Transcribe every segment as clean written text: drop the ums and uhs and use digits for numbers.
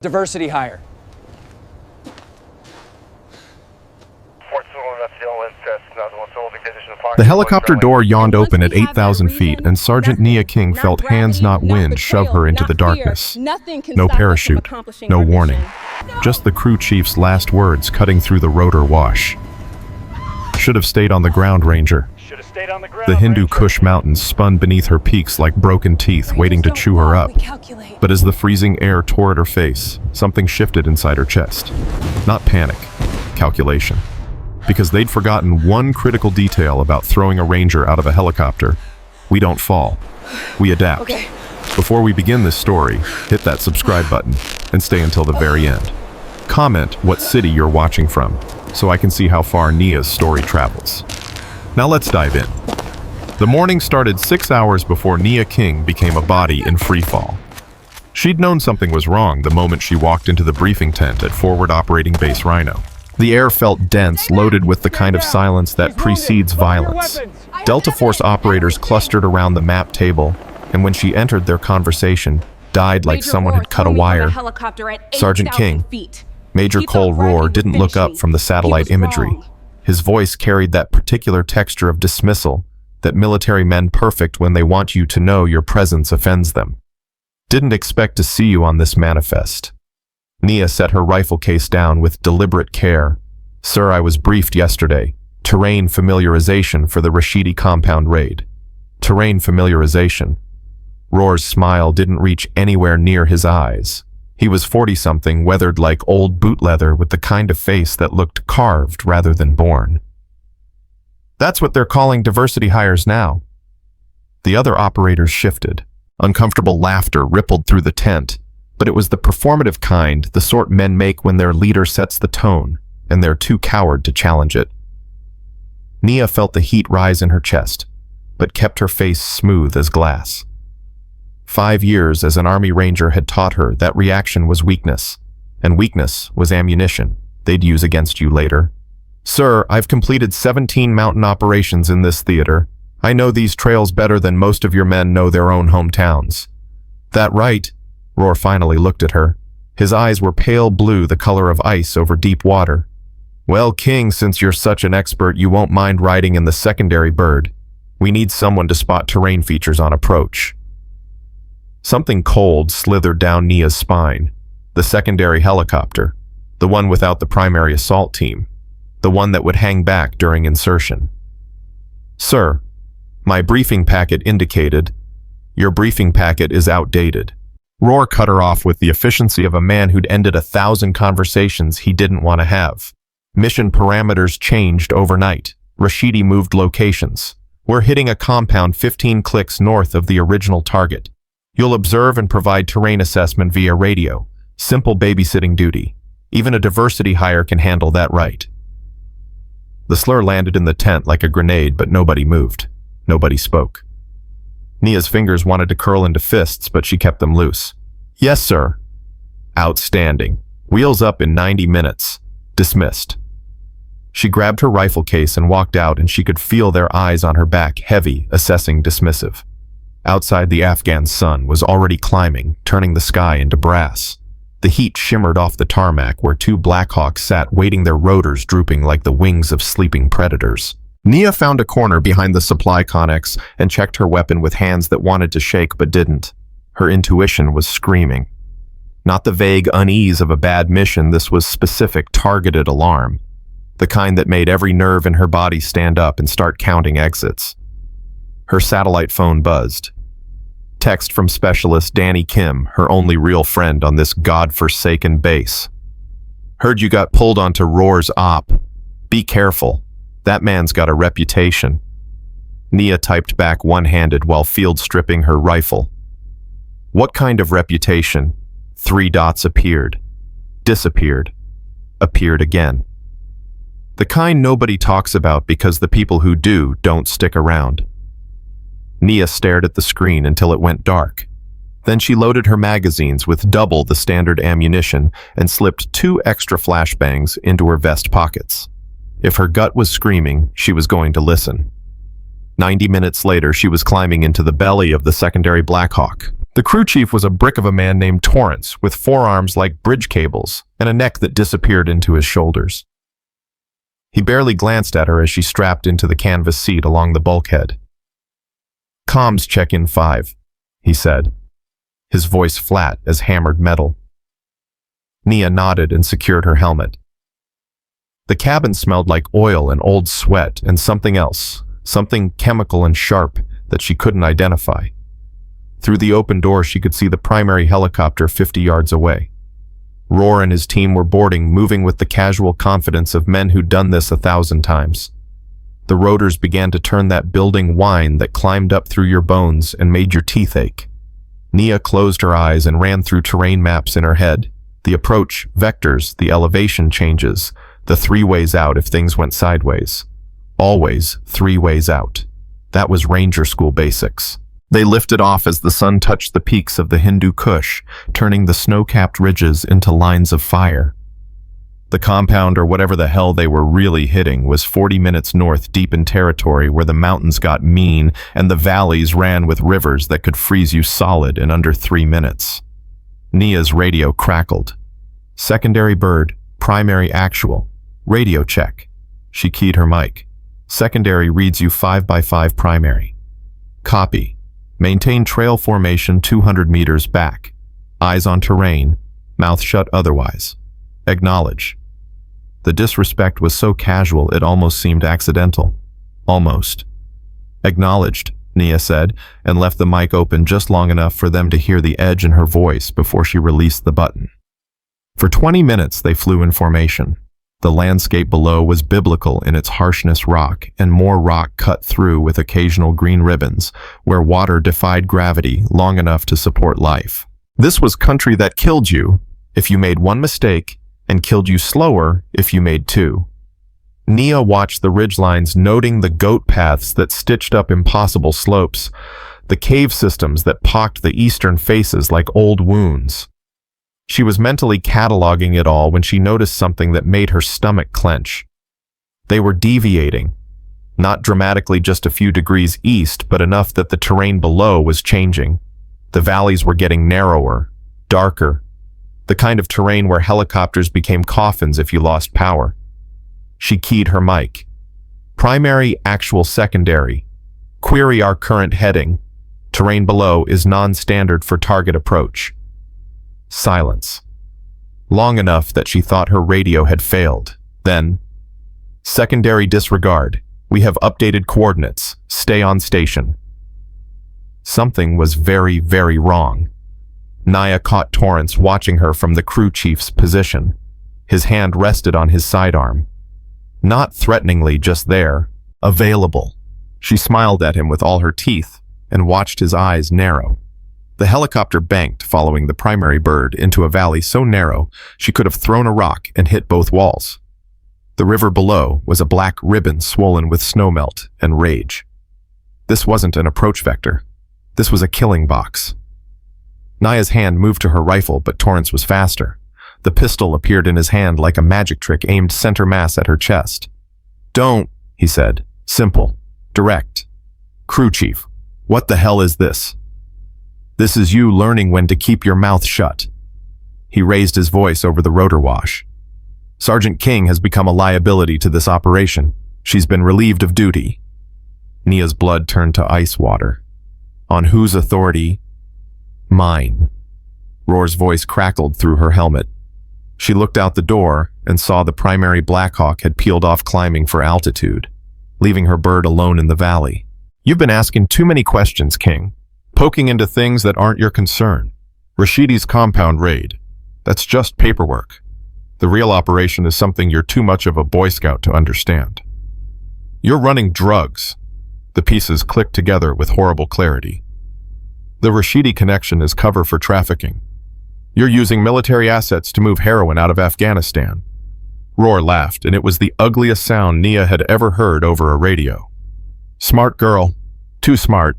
Diversity hire. The helicopter door yawned open at 8,000 feet, and Sergeant Nia King felt hands not wind shove her into the darkness. No parachute, no warning. Just the crew chief's last words cutting through the rotor wash. Should have stayed on the ground, Ranger. The Hindu Kush mountains spun beneath her peaks like broken teeth, waiting to chew her up. But as the freezing air tore at her face, something shifted inside her chest. Not panic, calculation. Because they'd forgotten one critical detail about throwing a Ranger out of a helicopter. We don't fall. We adapt. Okay. Before we begin this story, hit that subscribe button and stay until the very end. Comment what city you're watching from, so I can see how far Nia's story travels. Now let's dive in. The morning started 6 hours before Nia King became a body in free fall. She'd known something was wrong the moment she walked into the briefing tent at Forward Operating Base Rhino. The air felt dense, loaded with the kind of silence that precedes violence. Delta Force operators clustered around the map table, and when she entered their conversation, died like someone had cut a wire. Sergeant King, Major Cole Rohr, didn't look up from the satellite imagery. His voice carried that particular texture of dismissal that military men perfect when they want you to know your presence offends them. Didn't expect to see you on this manifest. Nia set her rifle case down with deliberate care. Sir, I was briefed yesterday. Terrain familiarization for the Rashidi compound raid. Terrain familiarization. Rohr's smile didn't reach anywhere near his eyes. He was 40-something, weathered like old boot leather with the kind of face that looked carved rather than born. That's what they're calling diversity hires now. The other operators shifted. Uncomfortable laughter rippled through the tent, but it was the performative kind, the sort men make when their leader sets the tone, and they're too coward to challenge it. Nia felt the heat rise in her chest, but kept her face smooth as glass. 5 years as an Army Ranger had taught her that reaction was weakness, and weakness was ammunition they'd use against you later. Sir, I've completed 17 mountain operations in this theater. I know these trails better than most of your men know their own hometowns. That right? Rohr finally looked at her. His eyes were pale blue, the color of ice over deep water. Well, King, since you're such an expert, you won't mind riding in the secondary bird. We need someone to spot terrain features on approach. Something cold slithered down Nia's spine. The secondary helicopter. The one without the primary assault team. The one that would hang back during insertion. Sir, my briefing packet indicated. Your briefing packet is outdated. Rohr cut her off with the efficiency of a man who'd ended 1,000 conversations he didn't want to have. Mission parameters changed overnight. Rashidi moved locations. We're hitting a compound 15 clicks north of the original target. You'll observe and provide terrain assessment via radio. Simple babysitting duty. Even a diversity hire can handle that right. The slur landed in the tent like a grenade, but nobody moved. Nobody spoke. Nia's fingers wanted to curl into fists, but she kept them loose. Yes, sir. Outstanding. Wheels up in 90 minutes. Dismissed. She grabbed her rifle case and walked out, and she could feel their eyes on her back, heavy, assessing, dismissive. Outside, the Afghan sun was already climbing, turning the sky into brass. The heat shimmered off the tarmac where 2 Blackhawks sat waiting, their rotors drooping like the wings of sleeping predators. Nia found a corner behind the supply connex and checked her weapon with hands that wanted to shake but didn't. Her intuition was screaming. Not the vague unease of a bad mission, this was specific, targeted alarm. The kind that made every nerve in her body stand up and start counting exits. Her satellite phone buzzed. Text from Specialist Danny Kim, her only real friend on this god-forsaken base. Heard you got pulled onto Rohr's op. Be careful. That man's got a reputation. Nia typed back one-handed while field stripping her rifle. What kind of reputation? 3 dots appeared. Disappeared. Appeared again. The kind nobody talks about because the people who do don't stick around. Nia stared at the screen until it went dark. Then she loaded her magazines with double the standard ammunition and slipped 2 extra flashbangs into her vest pockets. If her gut was screaming, she was going to listen. 90 minutes later, she was climbing into the belly of the secondary Blackhawk. The crew chief was a brick of a man named Torrance, with forearms like bridge cables and a neck that disappeared into his shoulders. He barely glanced at her as she strapped into the canvas seat along the bulkhead. "Comms check-in 5, he said, his voice flat as hammered metal. Nia nodded and secured her helmet. The cabin smelled like oil and old sweat and something else, something chemical and sharp that she couldn't identify. Through the open door, she could see the primary helicopter 50 yards away. Roar and his team were boarding, moving with the casual confidence of men who'd done this 1,000 times. The rotors began to turn that building whine that climbed up through your bones and made your teeth ache. Nia closed her eyes and ran through terrain maps in her head. The approach, vectors, the elevation changes, the 3 ways out if things went sideways. Always 3 ways out. That was Ranger School basics. They lifted off as the sun touched the peaks of the Hindu Kush, turning the snow-capped ridges into lines of fire. The compound, or whatever the hell they were really hitting, was 40 minutes north, deep in territory where the mountains got mean and the valleys ran with rivers that could freeze you solid in under 3 minutes. Nia's radio crackled. "Secondary bird, primary actual. Radio check." She keyed her mic. "Secondary reads you 5x5 primary. Copy. Maintain trail formation 200 meters back. Eyes on terrain, mouth shut otherwise. Acknowledge." The disrespect was so casual it almost seemed accidental. Almost. "Acknowledged," Nia said, and left the mic open just long enough for them to hear the edge in her voice before she released the button. For 20 minutes they flew in formation. The landscape below was biblical in its harshness, rock and more rock cut through with occasional green ribbons, where water defied gravity long enough to support life. This was country that killed you if you made 1 mistake and killed you slower if you made 2. Nia watched the ridgelines, noting the goat paths that stitched up impossible slopes, the cave systems that pocked the eastern faces like old wounds. She was mentally cataloging it all when she noticed something that made her stomach clench. They were deviating, not dramatically just a few degrees east, but enough that the terrain below was changing. The valleys were getting narrower, darker, the kind of terrain where helicopters became coffins if you lost power. She keyed her mic. "Primary, actual, secondary. Query our current heading. Terrain below is non-standard for target approach." Silence. Long enough that she thought her radio had failed. Then, "Secondary disregard. We have updated coordinates. Stay on station." Something was very, very wrong. Nia caught Torrance watching her from the crew chief's position. His hand rested on his sidearm. Not threateningly, just there. Available. She smiled at him with all her teeth and watched his eyes narrow. The helicopter banked, following the primary bird, into a valley so narrow she could have thrown a rock and hit both walls. The river below was a black ribbon swollen with snowmelt and rage. This wasn't an approach vector. This was a killing box. Nia's hand moved to her rifle, but Torrance was faster. The pistol appeared in his hand like a magic trick, aimed center mass at her chest. "Don't," he said. Simple. Direct. "Crew chief, what the hell is this?" "This is you learning when to keep your mouth shut." He raised his voice over the rotor wash. "Sergeant King has become a liability to this operation. She's been relieved of duty." Nia's blood turned to ice water. "On whose authority?" "Mine." Roar's voice crackled through her helmet. She looked out the door and saw the primary Blackhawk had peeled off climbing for altitude, leaving her bird alone in the valley. "You've been asking too many questions, King. Poking into things that aren't your concern. Rashidi's compound raid. That's just paperwork. The real operation is something you're too much of a Boy Scout to understand. You're running drugs." The pieces clicked together with horrible clarity. "The Rashidi connection is cover for trafficking. You're using military assets to move heroin out of Afghanistan." Roar laughed, and it was the ugliest sound Nia had ever heard over a radio. "Smart girl. Too smart.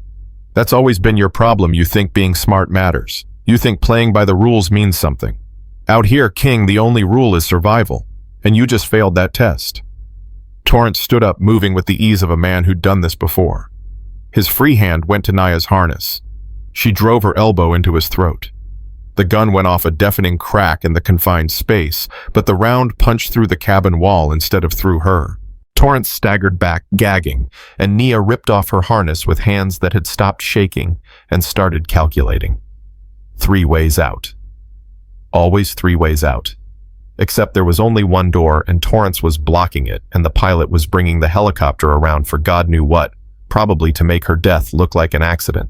That's always been your problem. You think being smart matters. You think playing by the rules means something. Out here, King, the only rule is survival, and you just failed that test." Torrance stood up, moving with the ease of a man who'd done this before. His free hand went to Nia's harness. She drove her elbow into his throat. The gun went off a deafening crack in the confined space, but the round punched through the cabin wall instead of through her. Torrance staggered back, gagging, and Nia ripped off her harness with hands that had stopped shaking and started calculating. 3 ways out. Always 3 ways out. Except there was only one door, and Torrance was blocking it, and the pilot was bringing the helicopter around for God knew what, probably to make her death look like an accident.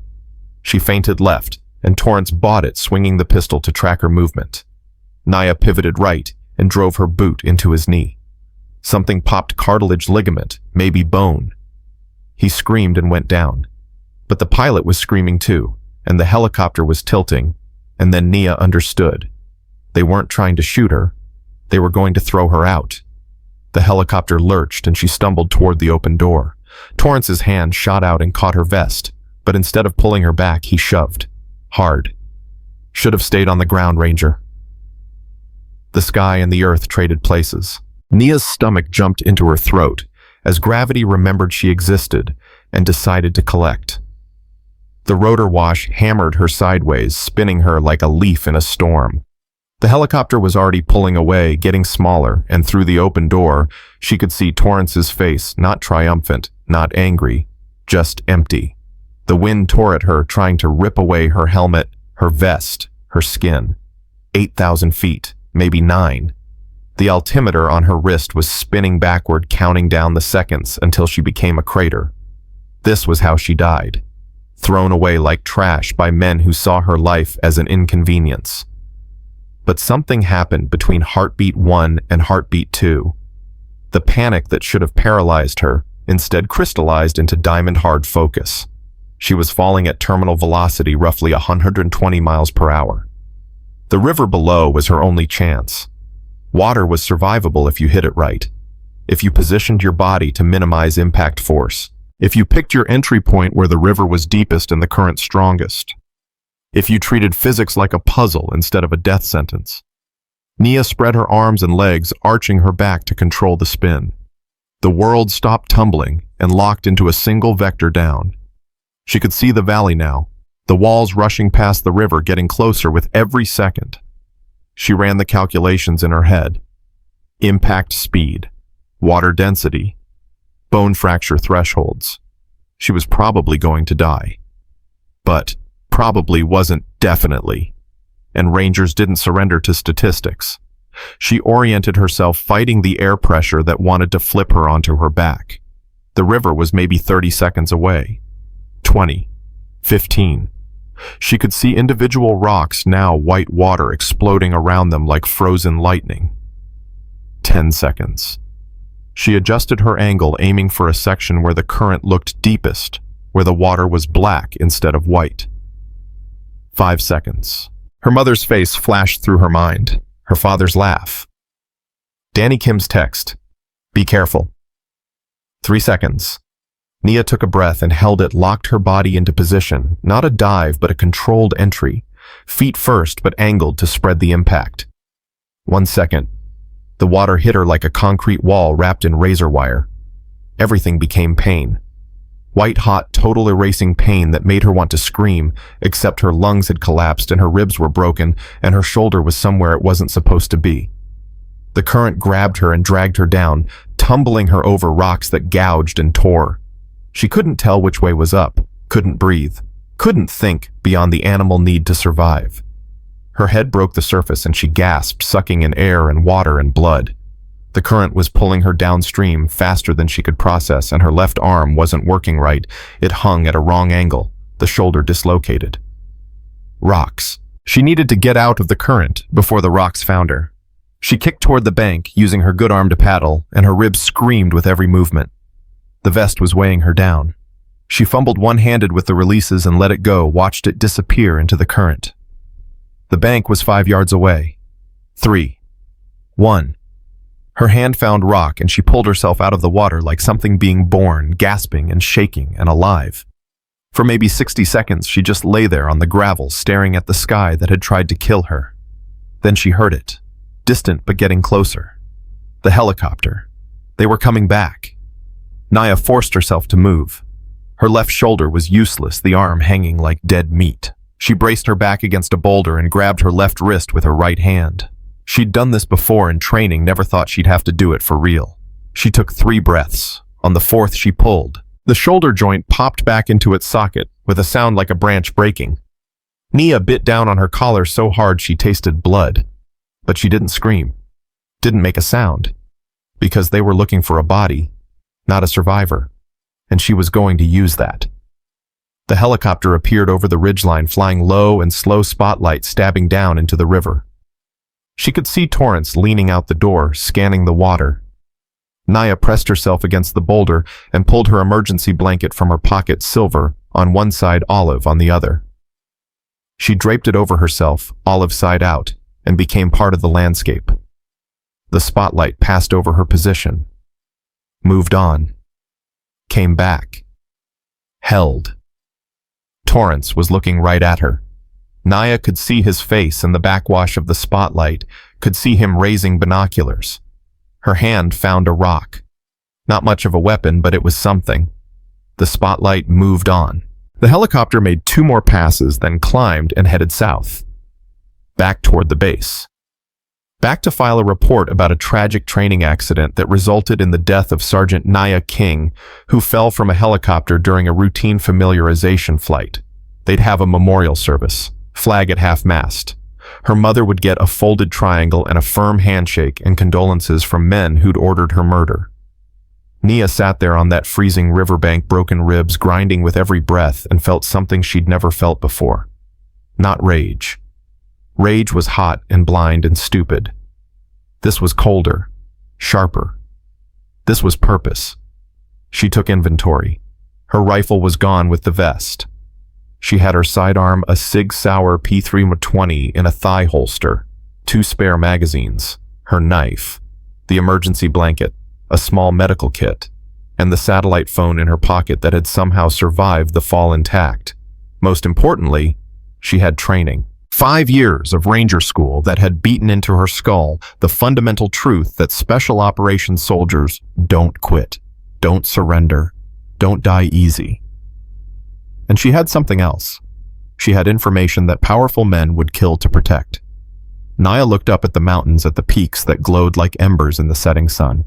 She feinted left, and Torrance bought it, swinging the pistol to track her movement. Nia pivoted right and drove her boot into his knee. Something popped cartilage ligament, maybe bone. He screamed and went down. But the pilot was screaming too, and the helicopter was tilting, and then Nia understood. They weren't trying to shoot her. They were going to throw her out. The helicopter lurched and she stumbled toward the open door. Torrance's hand shot out and caught her vest, but instead of pulling her back, he shoved. Hard. Should have stayed on the ground, Ranger. The sky and the earth traded places. Nia's stomach jumped into her throat as gravity remembered she existed and decided to collect. The rotor wash hammered her sideways, spinning her like a leaf in a storm. The helicopter was already pulling away, getting smaller, and through the open door, she could see Torrance's face, not triumphant, not angry, just empty. The wind tore at her, trying to rip away her helmet, her vest, her skin. 8,000 feet, maybe 9. The altimeter on her wrist was spinning backward, counting down the seconds until she became a crater. This was how she died. Thrown away like trash by men who saw her life as an inconvenience. But something happened between heartbeat 1 and heartbeat 2. The panic that should have paralyzed her instead crystallized into diamond-hard focus. She was falling at terminal velocity, roughly 120 miles per hour. The river below was her only chance. Water was survivable if you hit it right, if you positioned your body to minimize impact force, if you picked your entry point where the river was deepest and the current strongest, if you treated physics like a puzzle instead of a death sentence. Nia spread her arms and legs, arching her back to control the spin. The world stopped tumbling and locked into a single vector down. She could see the valley now, the walls rushing past the river, getting closer with every second. She ran the calculations in her head. Impact speed, water density, bone fracture thresholds. She was probably going to die. But probably wasn't definitely. And Rangers didn't surrender to statistics. She oriented herself, fighting the air pressure that wanted to flip her onto her back. The river was maybe 30 seconds away. 20. 15. She could see individual rocks, now white water, exploding around them like frozen lightning. 10 seconds. She adjusted her angle, aiming for a section where the current looked deepest, where the water was black instead of white. 5 seconds. Her mother's face flashed through her mind. Her father's laugh. Danny Kim's text. Be careful. 3 seconds. Nia took a breath and held it, locked her body into position, not a dive but a controlled entry, feet first but angled to spread the impact. 1 second. The water hit her like a concrete wall wrapped in razor wire. Everything became pain. White-hot, total erasing pain that made her want to scream, except her lungs had collapsed and her ribs were broken and her shoulder was somewhere it wasn't supposed to be. The current grabbed her and dragged her down, tumbling her over rocks that gouged and tore. She couldn't tell which way was up, couldn't breathe, couldn't think beyond the animal need to survive. Her head broke the surface and she gasped, sucking in air and water and blood. The current was pulling her downstream faster than she could process, and her left arm wasn't working right. It hung at a wrong angle, the shoulder dislocated. Rocks. She needed to get out of the current before the rocks found her. She kicked toward the bank, using her good arm to paddle, and her ribs screamed with every movement. The vest was weighing her down. She fumbled one-handed with the releases and let it go, watched it disappear into the current. The bank was 5 yards away. 3. 1. Her hand found rock and she pulled herself out of the water like something being born, gasping and shaking and alive. For maybe 60 seconds, she just lay there on the gravel, staring at the sky that had tried to kill her. Then she heard it, distant but getting closer. The helicopter. They were coming back. Nia forced herself to move. Her left shoulder was useless, the arm hanging like dead meat. She braced her back against a boulder and grabbed her left wrist with her right hand. She'd done this before in training, never thought she'd have to do it for real. She took 3 breaths. On the 4th, she pulled. The shoulder joint popped back into its socket, with a sound like a branch breaking. Nia bit down on her collar so hard she tasted blood. But she didn't scream, didn't make a sound, because they were looking for a body, not a survivor, and she was going to use that. The helicopter appeared over the ridgeline, flying low and slow spotlight stabbing down into the river. She could see Torrance leaning out the door, scanning the water. Nia pressed herself against the boulder and pulled her emergency blanket from her pocket, silver on one side, olive on the other. She draped it over herself, olive side out, and became part of the landscape. The spotlight passed over her position, moved on, came back, held. Torrance was looking right at her. Nia could see his face in the backwash of the spotlight, could see him raising binoculars. Her hand found a rock. Not much of a weapon, but it was something. The spotlight moved on. The helicopter made 2 more passes, then climbed and headed south, back toward the base. Back to file a report about a tragic training accident that resulted in the death of Sergeant Nia King, who fell from a helicopter during a routine familiarization flight. They'd have a memorial service, flag at half-mast. Her mother would get a folded triangle and a firm handshake and condolences from men who'd ordered her murder. Nia sat there on that freezing riverbank, broken ribs grinding with every breath, and felt something she'd never felt before. Not rage. Rage was hot and blind and stupid. This was colder, sharper. This was purpose. She took inventory. Her rifle was gone with the vest. She had her sidearm, a Sig Sauer P320 in a thigh holster, 2 spare magazines, her knife, the emergency blanket, a small medical kit, and the satellite phone in her pocket that had somehow survived the fall intact. Most importantly, she had training. 5 years of Ranger School that had beaten into her skull the fundamental truth that special operations soldiers don't quit, don't surrender, don't die easy. And she had something else. She had information that powerful men would kill to protect. Nia looked up at the mountains, at the peaks that glowed like embers in the setting sun.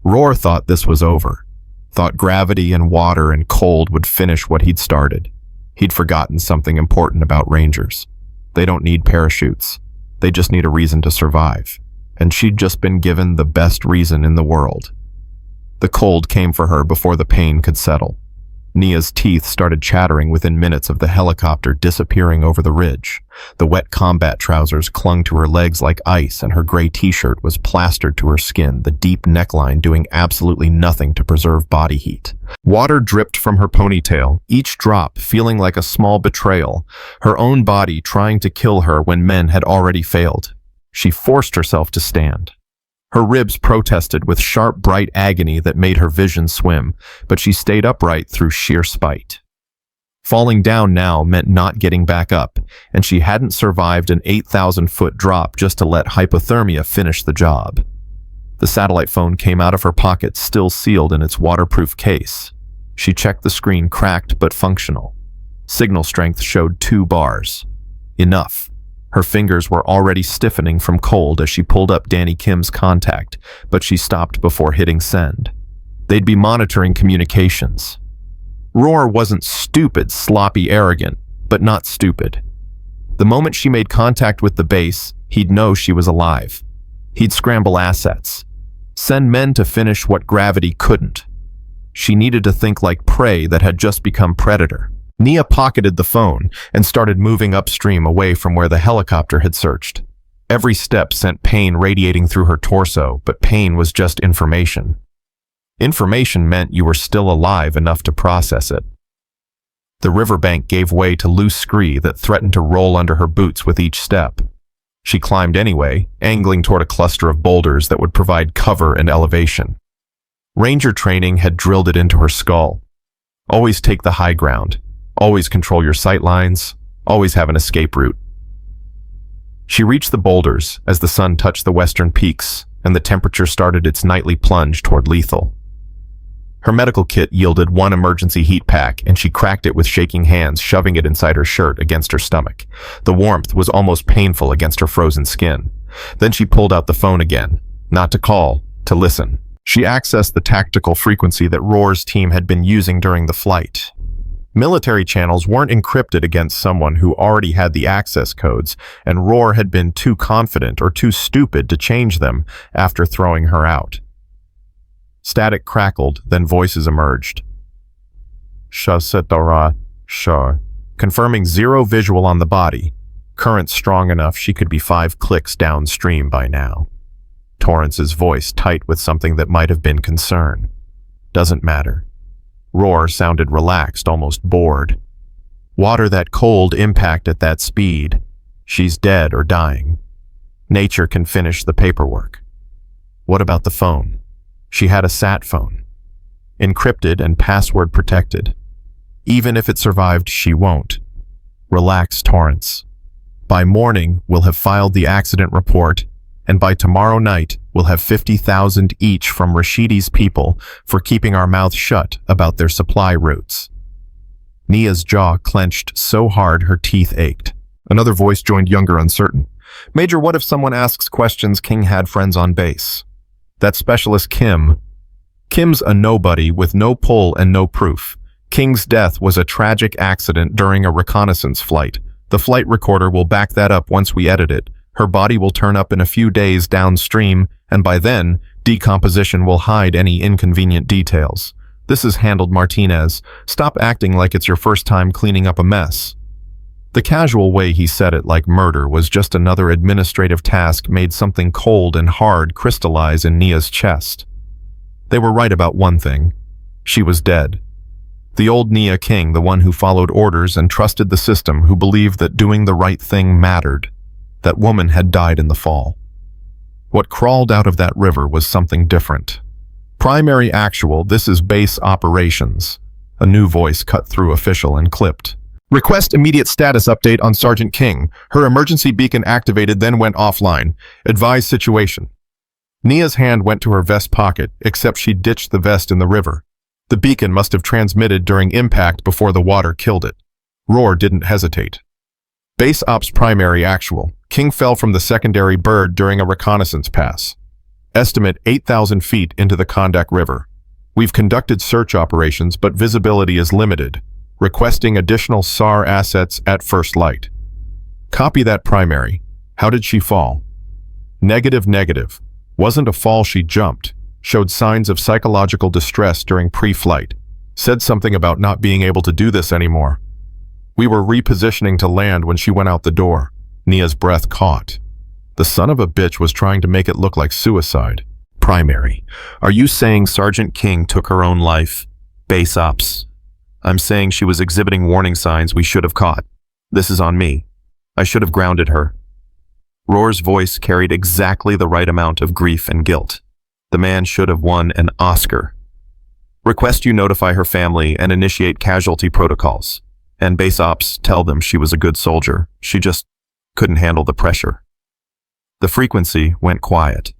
Roar thought this was over, thought gravity and water and cold would finish what he'd started. He'd forgotten something important about Rangers. They don't need parachutes. They just need a reason to survive. And she'd just been given the best reason in the world. The cold came for her before the pain could settle. Nia's teeth started chattering within minutes of the helicopter disappearing over the ridge. The wet combat trousers clung to her legs like ice, and her gray t-shirt was plastered to her skin, the deep neckline doing absolutely nothing to preserve body heat. Water dripped from her ponytail, each drop feeling like a small betrayal, her own body trying to kill her when men had already failed. She forced herself to stand. Her ribs protested with sharp, bright agony that made her vision swim, but she stayed upright through sheer spite. Falling down now meant not getting back up, and she hadn't survived an 8,000-foot drop just to let hypothermia finish the job. The satellite phone came out of her pocket, still sealed in its waterproof case. She checked the screen, cracked but functional. Signal strength showed 2 bars. Enough. Her fingers were already stiffening from cold as she pulled up Danny Kim's contact, but she stopped before hitting send. They'd be monitoring communications. Roar wasn't stupid, sloppy, arrogant, but not stupid. The moment she made contact with the base, he'd know she was alive. He'd scramble assets, send men to finish what gravity couldn't. She needed to think like prey that had just become predator. Nia pocketed the phone and started moving upstream away from where the helicopter had searched. Every step sent pain radiating through her torso, but pain was just information. Information meant you were still alive enough to process it. The riverbank gave way to loose scree that threatened to roll under her boots with each step. She climbed anyway, angling toward a cluster of boulders that would provide cover and elevation. Ranger training had drilled it into her skull. Always take the high ground. Always control your sight lines, always have an escape route. She reached the boulders as the sun touched the western peaks and the temperature started its nightly plunge toward lethal. Her medical kit yielded one emergency heat pack, and she cracked it with shaking hands, shoving it inside her shirt against her stomach. The warmth was almost painful against her frozen skin. Then she pulled out the phone again, not to call, to listen. She accessed the tactical frequency that Roar's team had been using during the flight. Military channels weren't encrypted against someone who already had the access codes, and Roar had been too confident or too stupid to change them after throwing her out. Static crackled, then voices emerged. Shasetara, Shah, confirming zero visual on the body. Current strong enough she could be 5 clicks downstream by now. Torrance's voice tight with something that might have been concern. Doesn't matter. Roar sounded relaxed, almost bored. Water that cold, impact at that speed. She's dead or dying. Nature can finish the paperwork. What about the phone? She had a sat phone. Encrypted and password protected. Even if it survived, she won't. Relax, Torrance. By morning, we'll have filed the accident report, and by tomorrow night, we'll have 50,000 each from Rashidi's people for keeping our mouths shut about their supply routes. Nia's jaw clenched so hard her teeth ached. Another voice joined younger, uncertain. Major, what if someone asks questions King had friends on base? That specialist Kim. Kim's a nobody with no pull and no proof. King's death was a tragic accident during a reconnaissance flight. The flight recorder will back that up once we edit it. Her body will turn up in a few days downstream, and by then, decomposition will hide any inconvenient details. This is handled, Martinez. Stop acting like it's your first time cleaning up a mess. The casual way he said it, like murder, was just another administrative task, made something cold and hard crystallize in Nia's chest. They were right about one thing. She was dead. The old Nia King, the one who followed orders and trusted the system, who believed that doing the right thing mattered. That woman had died in the fall. What crawled out of that river was something different. Primary actual, this is base operations. A new voice cut through official and clipped. Request immediate status update on Sergeant King. Her emergency beacon activated, then went offline. Advise situation. Nia's hand went to her vest pocket, except she ditched the vest in the river. The beacon must have transmitted during impact before the water killed it. Roar didn't hesitate. Base Ops primary actual. King fell from the secondary bird during a reconnaissance pass. Estimate 8,000 feet into the Kondak River. We've conducted search operations, but visibility is limited. Requesting additional SAR assets at first light. Copy that primary. How did she fall? Negative. Wasn't a fall, she jumped. Showed signs of psychological distress during pre-flight. Said something about not being able to do this anymore. We were repositioning to land when she went out the door. Nia's breath caught. The son of a bitch was trying to make it look like suicide. Primary. Are you saying Sergeant King took her own life? Base Ops. I'm saying she was exhibiting warning signs we should have caught. This is on me. I should have grounded her. Roar's voice carried exactly the right amount of grief and guilt. The man should have won an Oscar. Request you notify her family and initiate casualty protocols. And Base Ops, tell them she was a good soldier. She just couldn't handle the pressure. The frequency went quiet.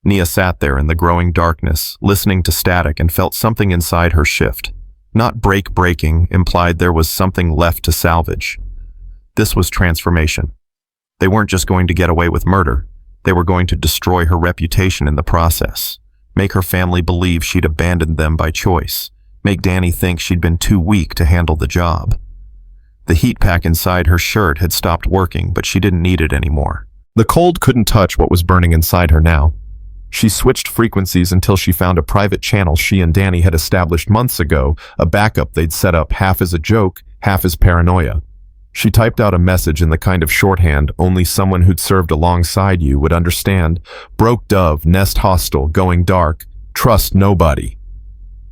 Nia sat there in the growing darkness, listening to static, and felt something inside her shift. Not breaking implied there was something left to salvage. This was transformation. They weren't just going to get away with murder. They were going to destroy her reputation in the process. Make her family believe she'd abandoned them by choice. Make Danny think she'd been too weak to handle the job. The heat pack inside her shirt had stopped working, but she didn't need it anymore. The cold couldn't touch what was burning inside her now. She switched frequencies until she found a private channel she and Danny had established months ago, a backup they'd set up half as a joke, half as paranoia. She typed out a message in the kind of shorthand only someone who'd served alongside you would understand. Broke Dove, Nest Hostile, going dark, trust nobody.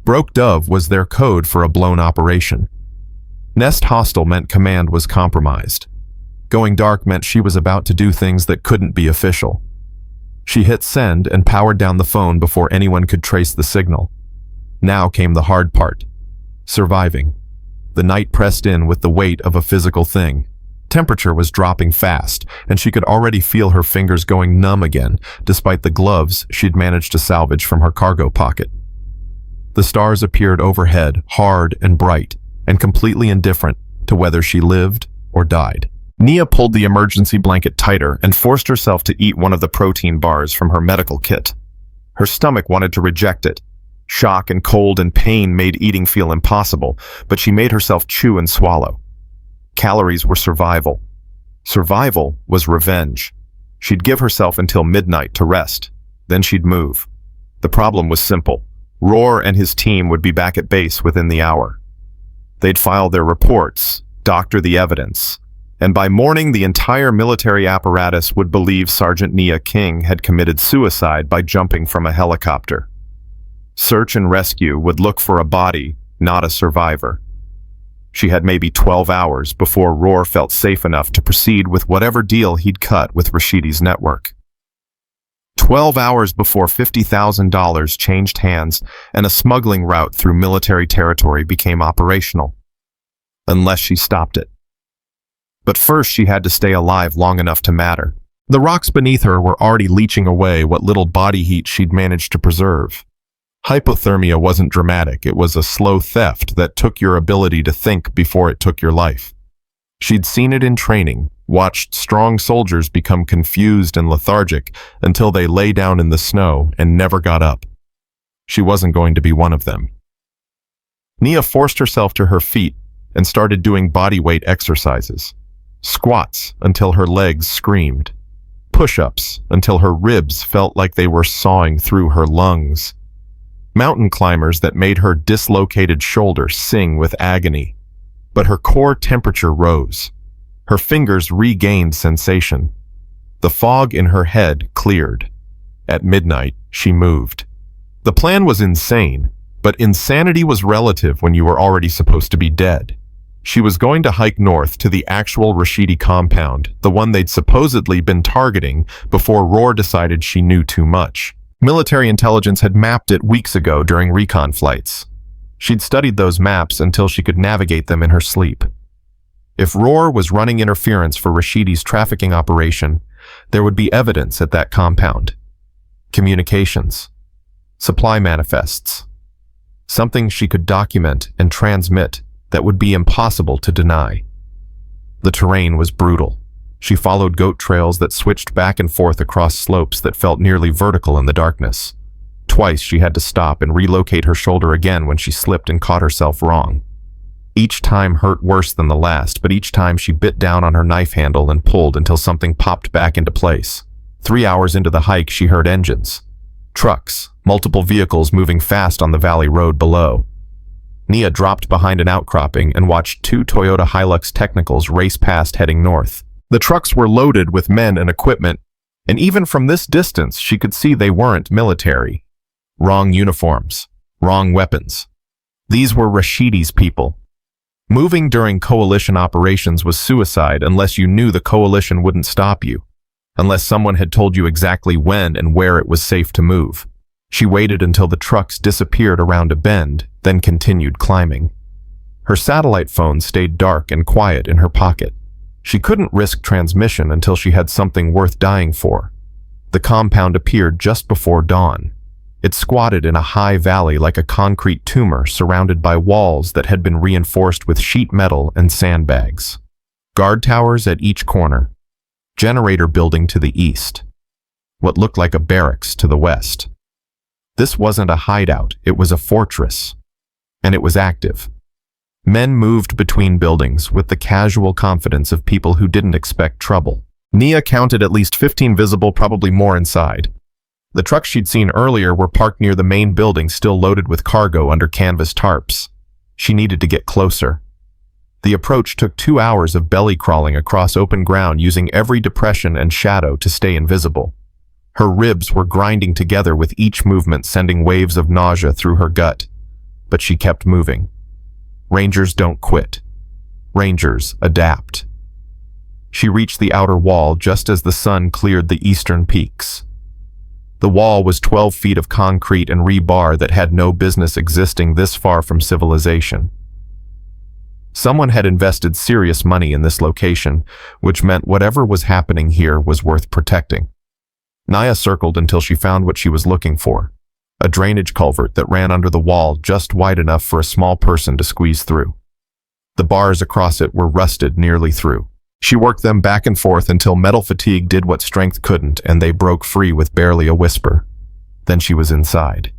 Broke Dove was their code for a blown operation. Nest Hostile meant command was compromised. Going dark meant she was about to do things that couldn't be official. She hit send and powered down the phone before anyone could trace the signal. Now came the hard part. Surviving. The night pressed in with the weight of a physical thing. Temperature was dropping fast, and she could already feel her fingers going numb again, despite the gloves she'd managed to salvage from her cargo pocket. The stars appeared overhead, hard and bright, and completely indifferent to whether she lived or died. Nia pulled the emergency blanket tighter and forced herself to eat one of the protein bars from her medical kit. Her stomach wanted to reject it. Shock and cold and pain made eating feel impossible, but she made herself chew and swallow. Calories were survival. Survival was revenge. She'd give herself until midnight to rest. Then she'd move. The problem was simple. Roar and his team would be back at base within the hour. They'd file their reports, doctor the evidence, and by morning the entire military apparatus would believe Sergeant Nia King had committed suicide by jumping from a helicopter. Search and rescue would look for a body, not a survivor. She had maybe 12 hours before Roar felt safe enough to proceed with whatever deal he'd cut with Rashidi's network. 12 hours before $50,000 changed hands and a smuggling route through military territory became operational. Unless she stopped it. But first she had to stay alive long enough to matter. The rocks beneath her were already leaching away what little body heat she'd managed to preserve. Hypothermia wasn't dramatic, it was a slow theft that took your ability to think before it took your life. She'd seen it in training, watched strong soldiers become confused and lethargic until they lay down in the snow and never got up. She wasn't going to be one of them. Nia forced herself to her feet and started doing bodyweight exercises. Squats until her legs screamed. Push-ups until her ribs felt like they were sawing through her lungs. Mountain climbers that made her dislocated shoulder sing with agony. But her core temperature rose. Her fingers regained sensation. The fog in her head cleared. At midnight, she moved. The plan was insane, but insanity was relative when you were already supposed to be dead. She was going to hike north to the actual Rashidi compound, the one they'd supposedly been targeting before Roar decided she knew too much. Military intelligence had mapped it weeks ago during recon flights. She'd studied those maps until she could navigate them in her sleep. If Roar was running interference for Rashidi's trafficking operation, there would be evidence at that compound. Communications. Supply manifests. Something she could document and transmit that would be impossible to deny. The terrain was brutal. She followed goat trails that switched back and forth across slopes that felt nearly vertical in the darkness. Twice she had to stop and relocate her shoulder again when she slipped and caught herself wrong. Each time hurt worse than the last, but each time she bit down on her knife handle and pulled until something popped back into place. 3 hours into the hike, she heard engines. Trucks, multiple vehicles moving fast on the valley road below. Nia dropped behind an outcropping and watched 2 Toyota Hilux Technicals race past heading north. The trucks were loaded with men and equipment, and even from this distance she could see they weren't military. Wrong uniforms, wrong weapons. These were Rashidi's people. Moving during coalition operations was suicide unless you knew the coalition wouldn't stop you, unless someone had told you exactly when and where it was safe to move. She waited until the trucks disappeared around a bend, then continued climbing. Her satellite phone stayed dark and quiet in her pocket. She couldn't risk transmission until she had something worth dying for. The compound appeared just before dawn. It squatted in a high valley like a concrete tumor surrounded by walls that had been reinforced with sheet metal and sandbags. Guard towers at each corner. Generator building to the east. What looked like a barracks to the west. This wasn't a hideout, it was a fortress. And it was active. Men moved between buildings with the casual confidence of people who didn't expect trouble. Nia counted at least 15 visible, probably more inside. The trucks she'd seen earlier were parked near the main building, still loaded with cargo under canvas tarps. She needed to get closer. The approach took 2 hours of belly crawling across open ground using every depression and shadow to stay invisible. Her ribs were grinding together with each movement, sending waves of nausea through her gut. But she kept moving. Rangers don't quit. Rangers adapt. She reached the outer wall just as the sun cleared the eastern peaks. The wall was 12 feet of concrete and rebar that had no business existing this far from civilization. Someone had invested serious money in this location, which meant whatever was happening here was worth protecting. Nia circled until she found what she was looking for. a drainage culvert that ran under the wall just wide enough for a small person to squeeze through. The bars across it were rusted nearly through. She worked them back and forth until metal fatigue did what strength couldn't, and they broke free with barely a whisper. Then she was inside.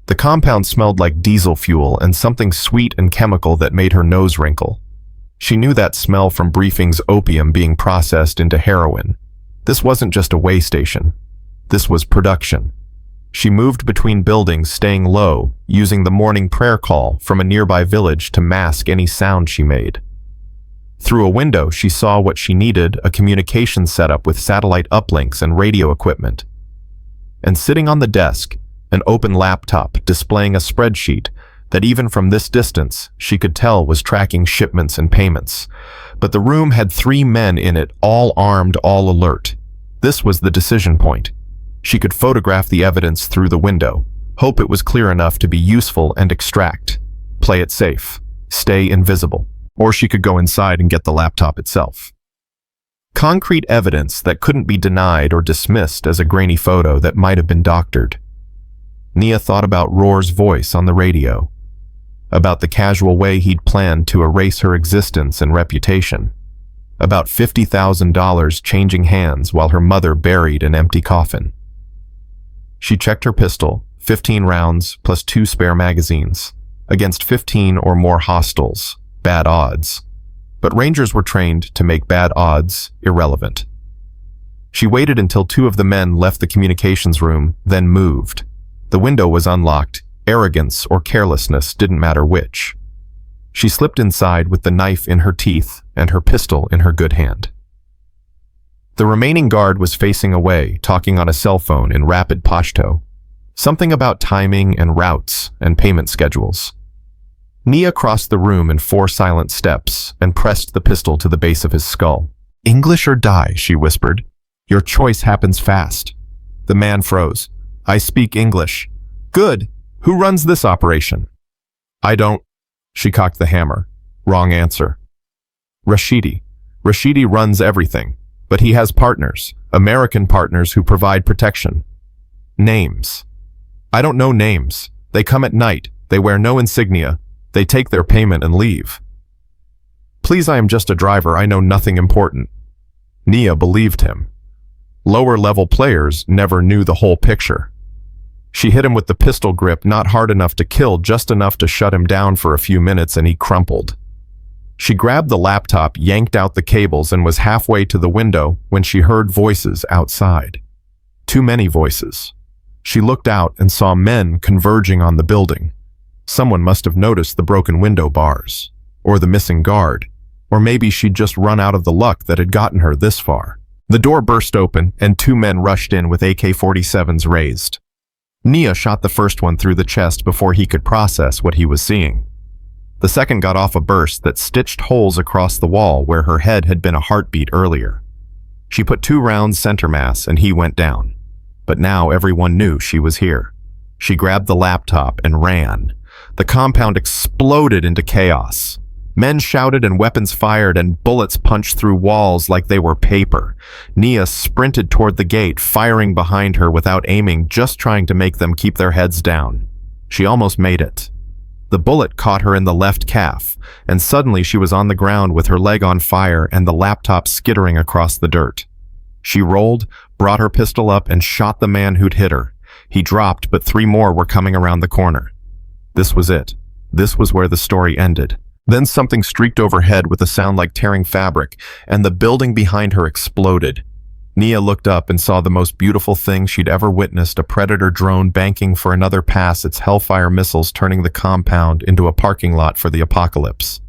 The compound smelled like diesel fuel and something sweet and chemical that made her nose wrinkle. She knew that smell from Briefing's opium being processed into heroin. This wasn't just a way station. This was production. She moved between buildings, staying low, using the morning prayer call from a nearby village to mask any sound she made. Through a window, she saw what she needed, a communication setup with satellite uplinks and radio equipment. And sitting on the desk, an open laptop displaying a spreadsheet that even from this distance, she could tell was tracking shipments and payments. But the room had 3 men in it, all armed, all alert. This was the decision point. She could photograph the evidence through the window, hope it was clear enough to be useful and extract. Play it safe. Stay invisible. Or she could go inside and get the laptop itself. Concrete evidence that couldn't be denied or dismissed as a grainy photo that might have been doctored. Nia thought about Roar's voice on the radio, about the casual way he'd planned to erase her existence and reputation, about $50,000 changing hands while her mother buried an empty coffin. She checked her pistol, 15 rounds plus 2 spare magazines, against 15 or more hostiles. Bad odds. But Rangers were trained to make bad odds irrelevant. She waited until 2 of the men left the communications room, then moved. The window was unlocked. Arrogance or carelessness didn't matter which. She slipped inside with the knife in her teeth and her pistol in her good hand. The remaining guard was facing away, talking on a cell phone in rapid Pashto. Something about timing and routes and payment schedules. Nia crossed the room in 4 silent steps and pressed the pistol to the base of his skull. "English or die," she whispered. "Your choice happens fast." The man froze. "I speak English." "Good. Who runs this operation?" "I don't." She cocked the hammer. Wrong answer. "Rashidi. Rashidi runs everything, but he has partners, American partners who provide protection." "Names." "I don't know names. They come at night. They wear no insignia. They take their payment and leave." "Please, I am just a driver. I know nothing important." Nia believed him. Lower-level players never knew the whole picture. She hit him with the pistol grip, not hard enough to kill, just enough to shut him down for a few minutes, and he crumpled. She grabbed the laptop, yanked out the cables, and was halfway to the window when she heard voices outside. Too many voices. She looked out and saw men converging on the building. Someone must have noticed the broken window bars, or the missing guard, or maybe she'd just run out of the luck that had gotten her this far. The door burst open, and 2 men rushed in with AK-47s raised. Nia shot the first one through the chest before he could process what he was seeing. The second got off a burst that stitched holes across the wall where her head had been a heartbeat earlier. She put 2 rounds center mass, and he went down. But now everyone knew she was here. She grabbed the laptop and ran. The compound exploded into chaos. Men shouted and weapons fired and bullets punched through walls like they were paper. Nia sprinted toward the gate, firing behind her without aiming, just trying to make them keep their heads down. She almost made it. The bullet caught her in the left calf, and suddenly she was on the ground with her leg on fire and the laptop skittering across the dirt. She rolled, brought her pistol up, and shot the man who'd hit her. He dropped, but 3 more were coming around the corner. This was it. This was where the story ended. Then something streaked overhead with a sound like tearing fabric, and the building behind her exploded. Nia looked up and saw the most beautiful thing she'd ever witnessed, a Predator drone banking for another pass, its Hellfire missiles turning the compound into a parking lot for the apocalypse.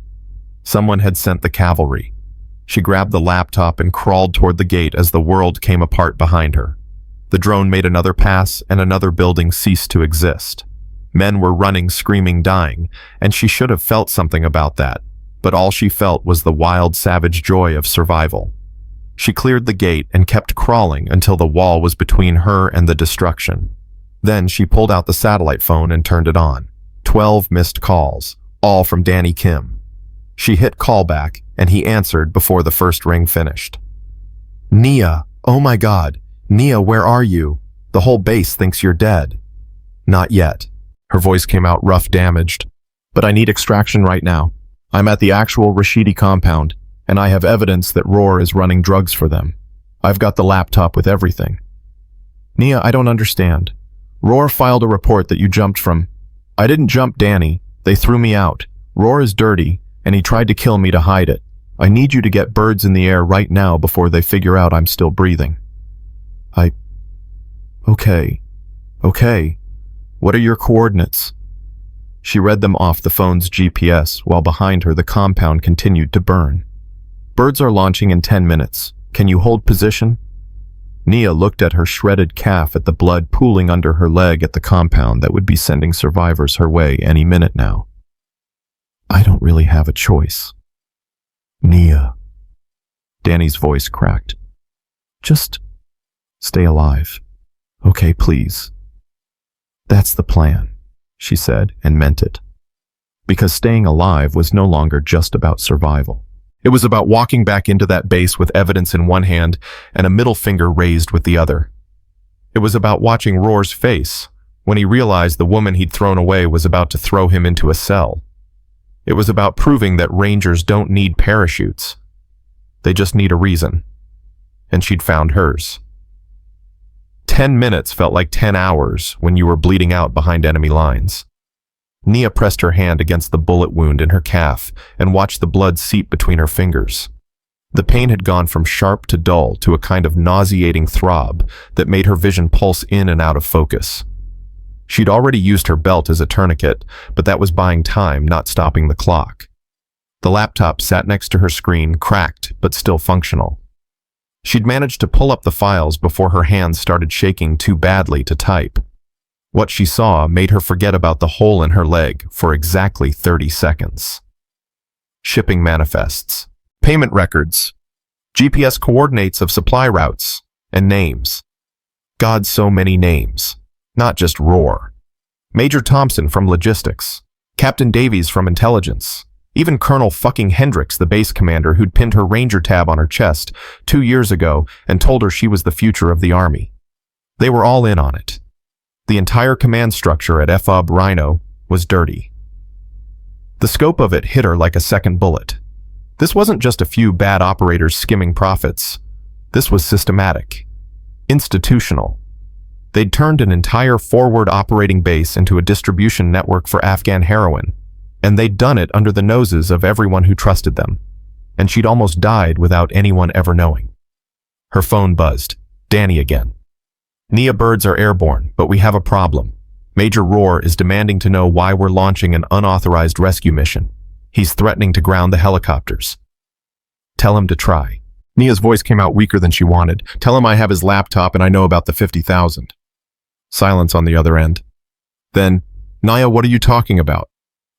Someone had sent the cavalry. She grabbed the laptop and crawled toward the gate as the world came apart behind her. The drone made another pass, and another building ceased to exist. Men were running, screaming, dying, and she should have felt something about that, but all she felt was the wild, savage joy of survival. She cleared the gate and kept crawling until the wall was between her and the destruction. Then she pulled out the satellite phone and turned it on. 12 missed calls, all from Danny Kim. She hit callback, and he answered before the first ring finished. "Nia, oh my God. Nia, where are you? The whole base thinks you're dead." Not yet. Her voice came out rough, damaged. But I need extraction right now. I'm at the actual Rashidi compound, and I have evidence that Roar is running drugs for them. I've got the laptop with everything. Nia, I don't understand. Roar filed a report that you jumped from. I didn't jump, Danny. They threw me out. Roar is dirty, and he tried to kill me to hide it. I need you to get birds in the air right now before they figure out I'm still breathing. Okay. What are your coordinates? She read them off the phone's GPS while behind her the compound continued to burn. Birds are launching in 10 minutes. Can you hold position? Nia looked at her shredded calf at the blood pooling under her leg at the compound that would be sending survivors her way any minute now. I don't really have a choice. Nia. Danny's voice cracked. Just stay alive. Okay, please. That's the plan, she said, and meant it. Because staying alive was no longer just about survival. It was about walking back into that base with evidence in one hand and a middle finger raised with the other. It was about watching Roar's face when he realized the woman he'd thrown away was about to throw him into a cell. It was about proving that Rangers don't need parachutes. They just need a reason. And she'd found hers. 10 minutes felt like 10 hours when you were bleeding out behind enemy lines. Nia pressed her hand against the bullet wound in her calf and watched the blood seep between her fingers. The pain had gone from sharp to dull to a kind of nauseating throb that made her vision pulse in and out of focus. She'd already used her belt as a tourniquet, but that was buying time, not stopping the clock. The laptop sat next to her screen, cracked but still functional. She'd managed to pull up the files before her hands started shaking too badly to type. What she saw made her forget about the hole in her leg for exactly 30 seconds. Shipping manifests, payment records, GPS coordinates of supply routes, and names. God, so many names. Not just Roar. Major Thompson from Logistics, Captain Davies from Intelligence, even Colonel fucking Hendricks, the base commander who'd pinned her Ranger tab on her chest 2 years ago and told her she was the future of the Army. They were all in on it. The entire command structure at FOB Rhino was dirty. The scope of it hit her like a second bullet. This wasn't just a few bad operators skimming profits. This was systematic, institutional. They'd turned an entire forward operating base into a distribution network for Afghan heroin, and they'd done it under the noses of everyone who trusted them. And she'd almost died without anyone ever knowing. Her phone buzzed. Danny again. Nia, birds are airborne, but we have a problem. Major Roar is demanding to know why we're launching an unauthorized rescue mission. He's threatening to ground the helicopters. Tell him to try. Nia's voice came out weaker than she wanted. Tell him I have his laptop and I know about the 50,000. Silence on the other end. Then, Nia, what are you talking about?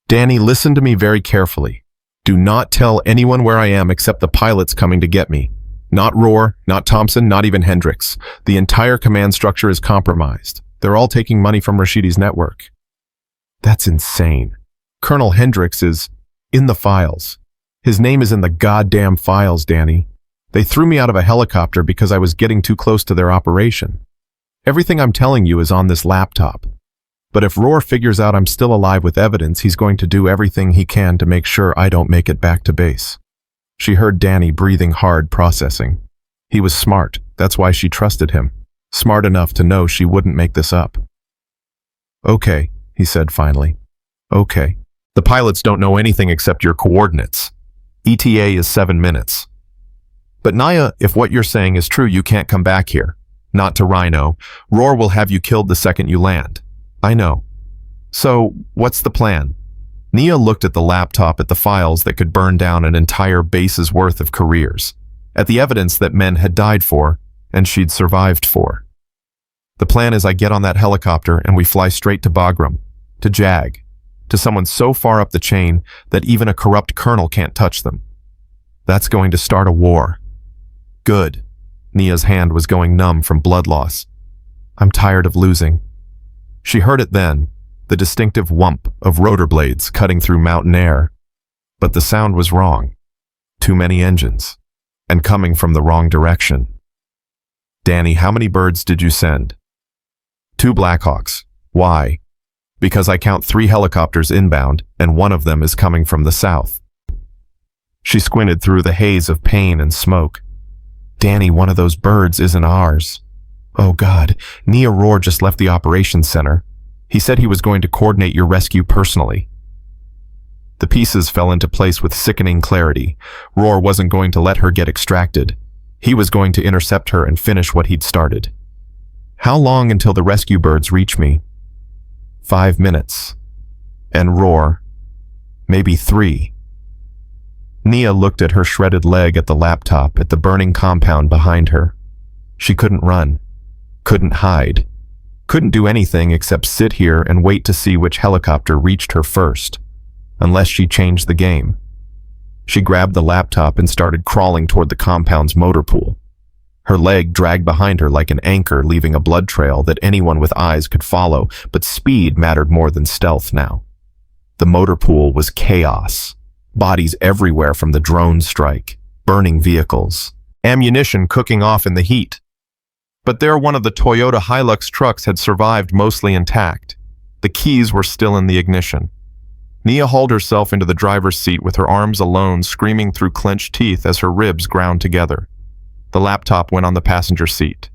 Danny, listen to me very carefully. Do not tell anyone where I am except the pilots coming to get me. Not Roar, not Thompson, not even Hendricks. The entire command structure is compromised. They're all taking money from Rashidi's network. That's insane. Colonel Hendricks is in the files. His name is in the goddamn files, Danny. They threw me out of a helicopter because I was getting too close to their operation. Everything I'm telling you is on this laptop. But if Roar figures out I'm still alive with evidence, he's going to do everything he can to make sure I don't make it back to base. She heard Danny breathing hard, processing. He was smart. That's why she trusted him. Smart enough to know she wouldn't make this up. Okay, he said finally. Okay. The pilots don't know anything except your coordinates. ETA is 7 minutes. But Nia, if what you're saying is true, you can't come back here. Not to Rhino. Roar will have you killed the second you land. I know. So, what's the plan? Nia looked at the laptop, at the files that could burn down an entire base's worth of careers, at the evidence that men had died for, and she'd survived for. The plan is I get on that helicopter and we fly straight to Bagram, to Jag, to someone so far up the chain that even a corrupt colonel can't touch them. That's going to start a war. Good. Nia's hand was going numb from blood loss. I'm tired of losing. She heard it then, the distinctive whump of rotor blades cutting through mountain air. But the sound was wrong. Too many engines. And coming from the wrong direction. Danny, how many birds did you send? 2 Blackhawks. Why? Because I count 3 helicopters inbound, and one of them is coming from the south. She squinted through the haze of pain and smoke. Danny, one of those birds isn't ours. Oh God, Nia Rohr just left the operations center. He said he was going to coordinate your rescue personally. The pieces fell into place with sickening clarity. Rohr wasn't going to let her get extracted. He was going to intercept her and finish what he'd started. How long until the rescue birds reach me? 5 minutes. And Rohr, maybe 3. Nia looked at her shredded leg at the laptop at the burning compound behind her. She couldn't run, couldn't hide, couldn't do anything except sit here and wait to see which helicopter reached her first, unless she changed the game. She grabbed the laptop and started crawling toward the compound's motor pool. Her leg dragged behind her like an anchor, leaving a blood trail that anyone with eyes could follow, but speed mattered more than stealth now. The motor pool was chaos. Bodies everywhere from the drone strike, burning vehicles, ammunition cooking off in the heat. But there one of the Toyota Hilux trucks had survived mostly intact. The keys were still in the ignition. Nia hauled herself into the driver's seat with her arms alone, screaming through clenched teeth as her ribs ground together. The laptop went on the passenger seat.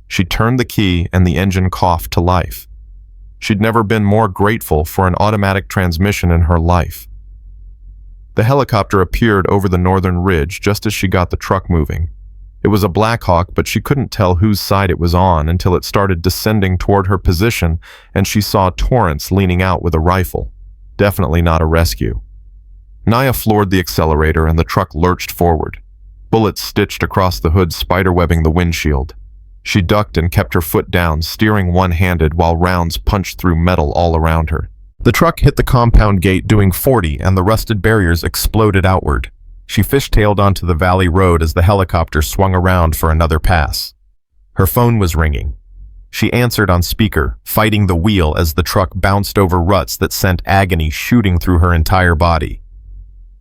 She turned the key and the engine coughed to life. She'd never been more grateful for an automatic transmission in her life. The helicopter appeared over the northern ridge just as she got the truck moving. It was a Black Hawk, but she couldn't tell whose side it was on until it started descending toward her position and she saw Torrance leaning out with a rifle. Definitely not a rescue. Nia floored the accelerator and the truck lurched forward. Bullets stitched across the hood, spiderwebbing the windshield. She ducked and kept her foot down, steering one-handed while rounds punched through metal all around her. The truck hit the compound gate doing 40 and the rusted barriers exploded outward. She fishtailed onto the valley road as the helicopter swung around for another pass. Her phone was ringing. She answered on speaker, fighting the wheel as the truck bounced over ruts that sent agony shooting through her entire body.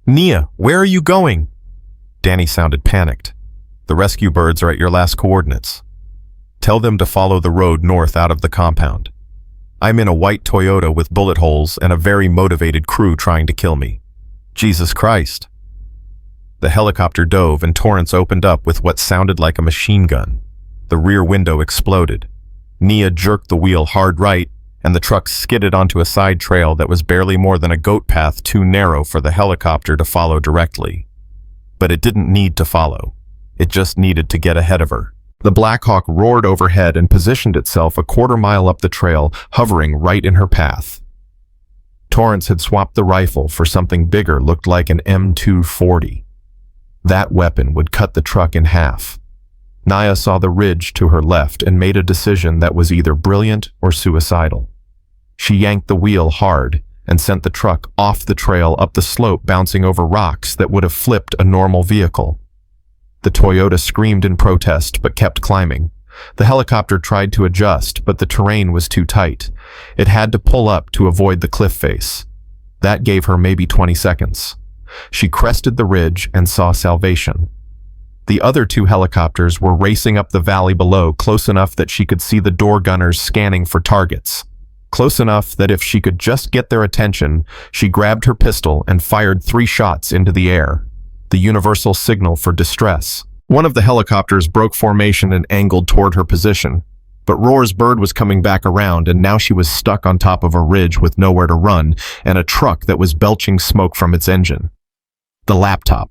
Nia, where are you going? Danny sounded panicked. The rescue birds are at your last coordinates. Tell them to follow the road north out of the compound. I'm in a white Toyota with bullet holes and a very motivated crew trying to kill me. Jesus Christ. The helicopter dove and Torrance opened up with what sounded like a machine gun. The rear window exploded. Nia jerked the wheel hard right, and the truck skidded onto a side trail that was barely more than a goat path too narrow for the helicopter to follow directly. But it didn't need to follow. It just needed to get ahead of her. The Black Hawk roared overhead and positioned itself a quarter-mile up the trail, hovering right in her path. Torrance had swapped the rifle for something bigger, looked like an M240. That weapon would cut the truck in half. Nia saw the ridge to her left and made a decision that was either brilliant or suicidal. She yanked the wheel hard and sent the truck off the trail up the slope, bouncing over rocks that would have flipped a normal vehicle. The Toyota screamed in protest but kept climbing. The helicopter tried to adjust, but the terrain was too tight. It had to pull up to avoid the cliff face. That gave her maybe 20 seconds. She crested the ridge and saw salvation. The other 2 helicopters were racing up the valley below, close enough that she could see the door gunners scanning for targets. Close enough that if she could just get their attention, she grabbed her pistol and fired 3 shots into the air. The universal signal for distress. One of the helicopters broke formation and angled toward her position, but Rohr's bird was coming back around and now she was stuck on top of a ridge with nowhere to run and a truck that was belching smoke from its engine. The laptop.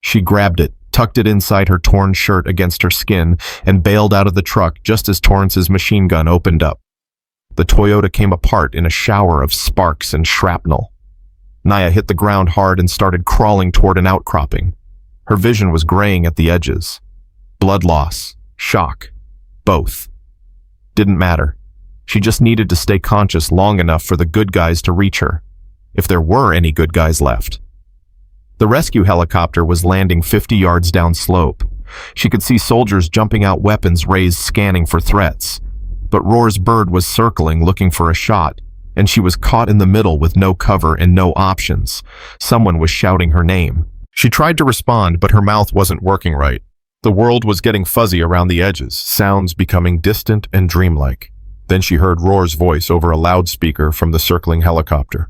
She grabbed it, tucked it inside her torn shirt against her skin, and bailed out of the truck just as Torrance's machine gun opened up. The Toyota came apart in a shower of sparks and shrapnel. Nia hit the ground hard and started crawling toward an outcropping. Her vision was graying at the edges. Blood loss, shock, both. Didn't matter. She just needed to stay conscious long enough for the good guys to reach her, if there were any good guys left. The rescue helicopter was landing 50 yards downslope. She could see soldiers jumping out, weapons raised, scanning for threats. But Rohr's bird was circling, looking for a shot, and she was caught in the middle with no cover and no options. Someone was shouting her name. She tried to respond, but her mouth wasn't working right. The world was getting fuzzy around the edges, sounds becoming distant and dreamlike. Then she heard Roar's voice over a loudspeaker from the circling helicopter.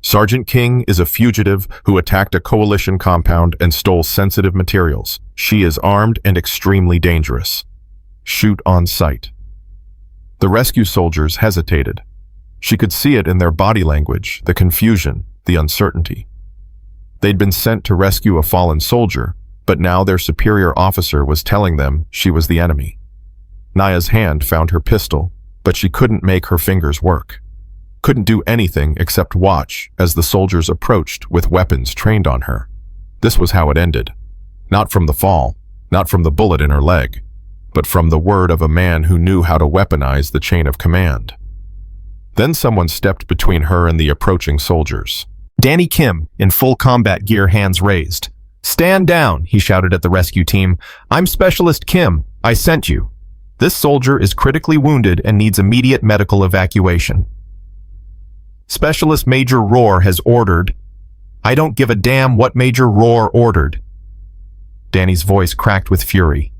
Sergeant King is a fugitive who attacked a coalition compound and stole sensitive materials. She is armed and extremely dangerous. Shoot on sight. The rescue soldiers hesitated. She could see it in their body language, the confusion, the uncertainty. They'd been sent to rescue a fallen soldier, but now their superior officer was telling them she was the enemy. Nia's hand found her pistol, but she couldn't make her fingers work. Couldn't do anything except watch as the soldiers approached with weapons trained on her. This was how it ended. Not from the fall, not from the bullet in her leg, but from the word of a man who knew how to weaponize the chain of command. Then someone stepped between her and the approaching soldiers. Danny Kim, in full combat gear, hands raised. "Stand down," he shouted at the rescue team. "I'm Specialist Kim. I sent you. This soldier is critically wounded and needs immediate medical evacuation. Specialist Major Roar has ordered." "I don't give a damn what Major Roar ordered." Danny's voice cracked with fury.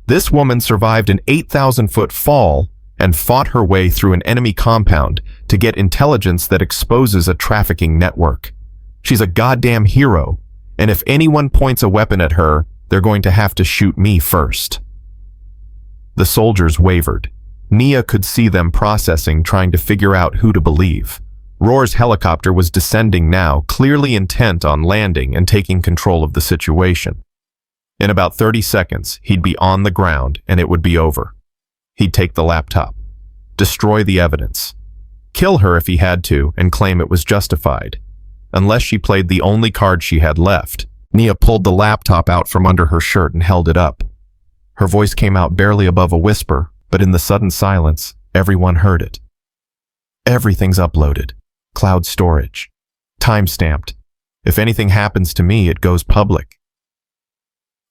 "This woman survived an 8,000-foot fall and fought her way through an enemy compound to get intelligence that exposes a trafficking network. She's a goddamn hero, and if anyone points a weapon at her, they're going to have to shoot me first." The soldiers wavered. Nia could see them processing, trying to figure out who to believe. Roar's helicopter was descending now, clearly intent on landing and taking control of the situation. In about 30 seconds, he'd be on the ground and it would be over. He'd take the laptop, destroy the evidence, kill her if he had to, and claim it was justified. Unless she played the only card she had left. Nia pulled the laptop out from under her shirt and held it up. Her voice came out barely above a whisper, but in the sudden silence, everyone heard it. "Everything's uploaded. Cloud storage. Time-stamped. If anything happens to me, it goes public."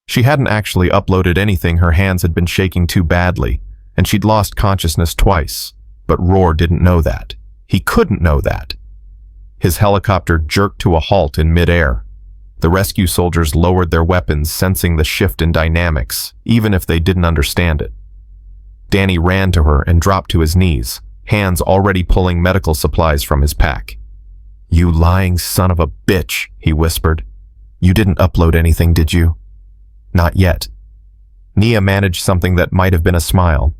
She hadn't actually uploaded anything. Her hands had been shaking too badly, and she'd lost consciousness twice. But Roar didn't know that. He couldn't know that. His helicopter jerked to a halt in midair. The rescue soldiers lowered their weapons, sensing the shift in dynamics, even if they didn't understand it. Danny ran to her and dropped to his knees, hands already pulling medical supplies from his pack. "You lying son of a bitch," he whispered. "You didn't upload anything, did you?" "Not yet." Nia managed something that might have been a smile.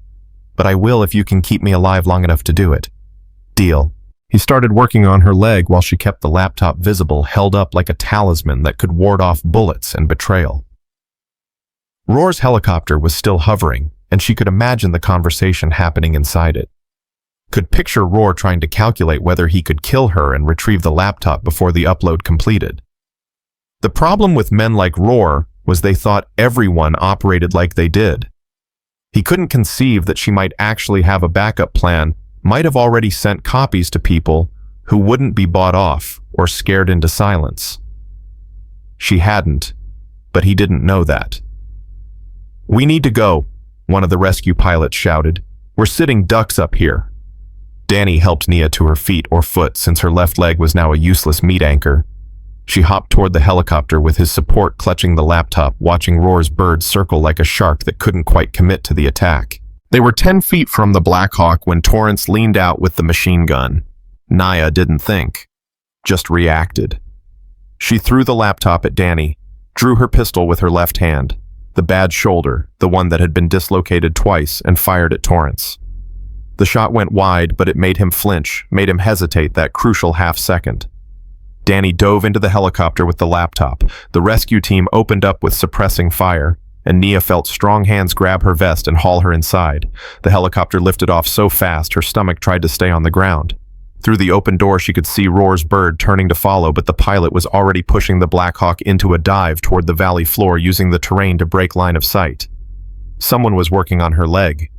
"But I will if you can keep me alive long enough to do it." "Deal." He started working on her leg while she kept the laptop visible, held up like a talisman that could ward off bullets and betrayal. Roar's helicopter was still hovering, and she could imagine the conversation happening inside it. Could picture Roar trying to calculate whether he could kill her and retrieve the laptop before the upload completed. The problem with men like Roar was they thought everyone operated like they did. He couldn't conceive that she might actually have a backup plan, might have already sent copies to people who wouldn't be bought off or scared into silence. She hadn't, but he didn't know that. "We need to go," one of the rescue pilots shouted. "We're sitting ducks up here." Danny helped Nia to her feet or foot since her left leg was now a useless meat anchor. She hopped toward the helicopter with his support clutching the laptop, watching Roar's bird circle like a shark that couldn't quite commit to the attack. They were 10 feet from the Black Hawk when Torrance leaned out with the machine gun. Nia didn't think, just reacted. She threw the laptop at Danny, drew her pistol with her left hand, the bad shoulder, the one that had been dislocated twice, and fired at Torrance. The shot went wide, but it made him flinch, made him hesitate that crucial half-second. Danny dove into the helicopter with the laptop. The rescue team opened up with suppressing fire, and Nia felt strong hands grab her vest and haul her inside. The helicopter lifted off so fast her stomach tried to stay on the ground. Through the open door she could see Roar's bird turning to follow, but the pilot was already pushing the Black Hawk into a dive toward the valley floor, using the terrain to break line of sight. Someone was working on her leg.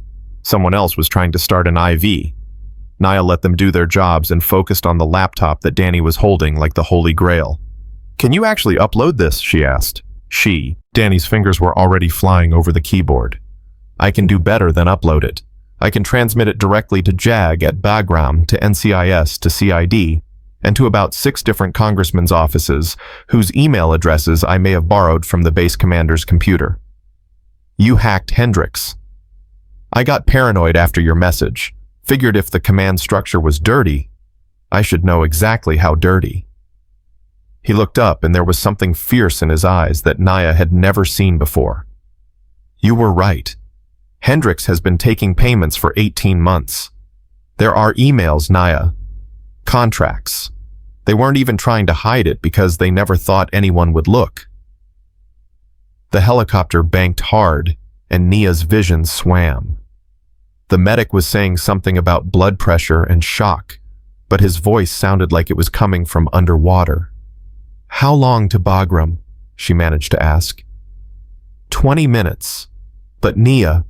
Someone else was trying to start an IV. Nia let them do their jobs and focused on the laptop that Danny was holding like the Holy Grail. "Can you actually upload this?" she asked. Danny's fingers were already flying over the keyboard. "I can do better than upload it. I can transmit it directly to JAG at Bagram, to NCIS, to CID, and to about 6 different congressmen's offices, whose email addresses I may have borrowed from the base commander's computer." "You hacked Hendricks." I got paranoid after your message. Figured if the command structure was dirty, I should know exactly how dirty. He looked up and there was something fierce in his eyes that Nia had never seen before. You were right. Hendricks has been taking payments for 18 months. There are emails, Nia. Contracts. They weren't even trying to hide it because they never thought anyone would look. The helicopter banked hard and Nia's vision swam. The medic was saying something about blood pressure and shock, but his voice sounded like it was coming from underwater. How long to Bagram? She managed to ask. 20 minutes. But Nia...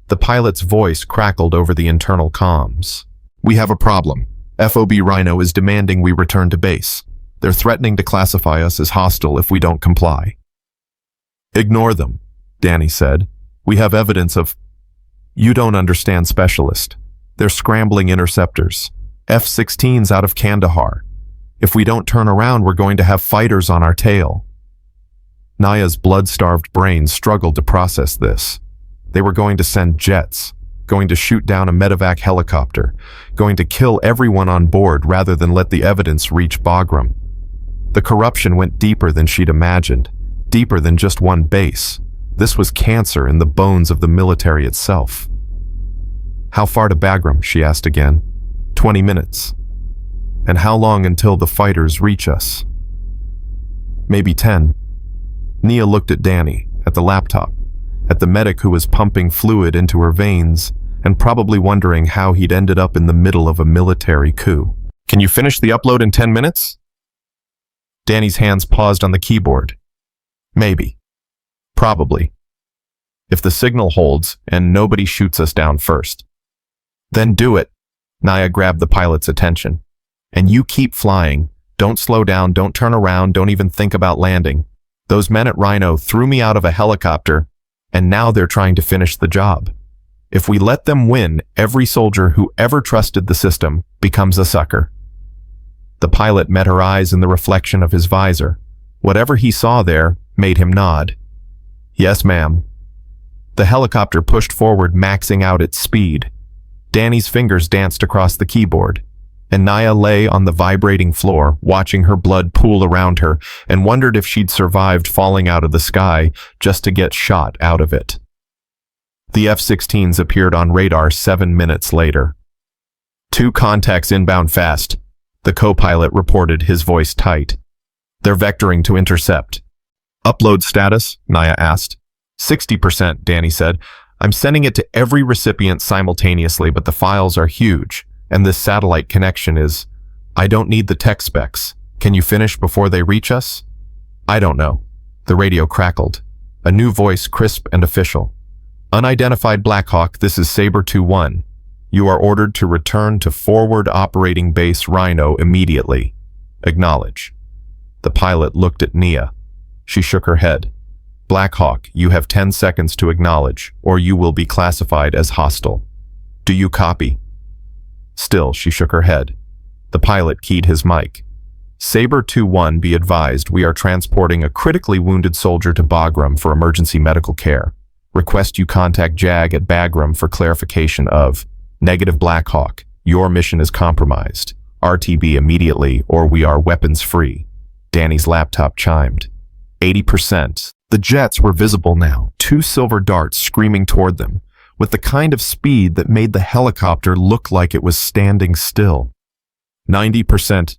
The pilot's voice crackled over the internal comms. We have a problem. FOB Rhino is demanding we return to base. They're threatening to classify us as hostile if we don't comply. Ignore them, Danny said. We have evidence of... You don't understand, Specialist. They're scrambling interceptors. F-16s out of Kandahar. If we don't turn around, we're going to have fighters on our tail. Nia's blood-starved brain struggled to process this. They were going to send jets, going to shoot down a medevac helicopter, going to kill everyone on board rather than let the evidence reach Bagram. The corruption went deeper than she'd imagined, deeper than just one base. This was cancer in the bones of the military itself. How far to Bagram? She asked again. 20 minutes. And how long until the fighters reach us? Maybe 10. Nia looked at Danny, at the laptop, at the medic who was pumping fluid into her veins and probably wondering how he'd ended up in the middle of a military coup. Can you finish the upload in 10 minutes? Danny's hands paused on the keyboard. Maybe. Probably. If the signal holds and nobody shoots us down first. Then do it. Nia grabbed the pilot's attention. And you keep flying. Don't slow down, don't turn around, don't even think about landing. Those men at Rhino threw me out of a helicopter, and now they're trying to finish the job. If we let them win, every soldier who ever trusted the system becomes a sucker. The pilot met her eyes in the reflection of his visor. Whatever he saw there made him nod. Yes, ma'am. The helicopter pushed forward, maxing out its speed. Danny's fingers danced across the keyboard, and Nia lay on the vibrating floor, watching her blood pool around her, and wondered if she'd survived falling out of the sky just to get shot out of it. The F-16s appeared on radar 7 minutes later. 2 contacts inbound fast, the co-pilot reported, his voice tight. They're vectoring to intercept. Upload status? Nia asked. 60%, Danny said. I'm sending it to every recipient simultaneously, but the files are huge, and this satellite connection is... I don't need the tech specs. Can you finish before they reach us? I don't know. The radio crackled. A new voice, crisp and official. Unidentified Blackhawk, this is Saber 2-1. You are ordered to return to forward operating base Rhino immediately. Acknowledge. The pilot looked at Nia. She shook her head. Blackhawk, you have 10 seconds to acknowledge, or you will be classified as hostile. Do you copy? Still, she shook her head. The pilot keyed his mic. Saber 2-1, be advised, we are transporting a critically wounded soldier to Bagram for emergency medical care. Request you contact JAG at Bagram for clarification of negative Blackhawk. Your mission is compromised. RTB immediately, or we are weapons free. Danny's laptop chimed. 80%. The jets were visible now, 2 silver darts screaming toward them, with the kind of speed that made the helicopter look like it was standing still. 90%.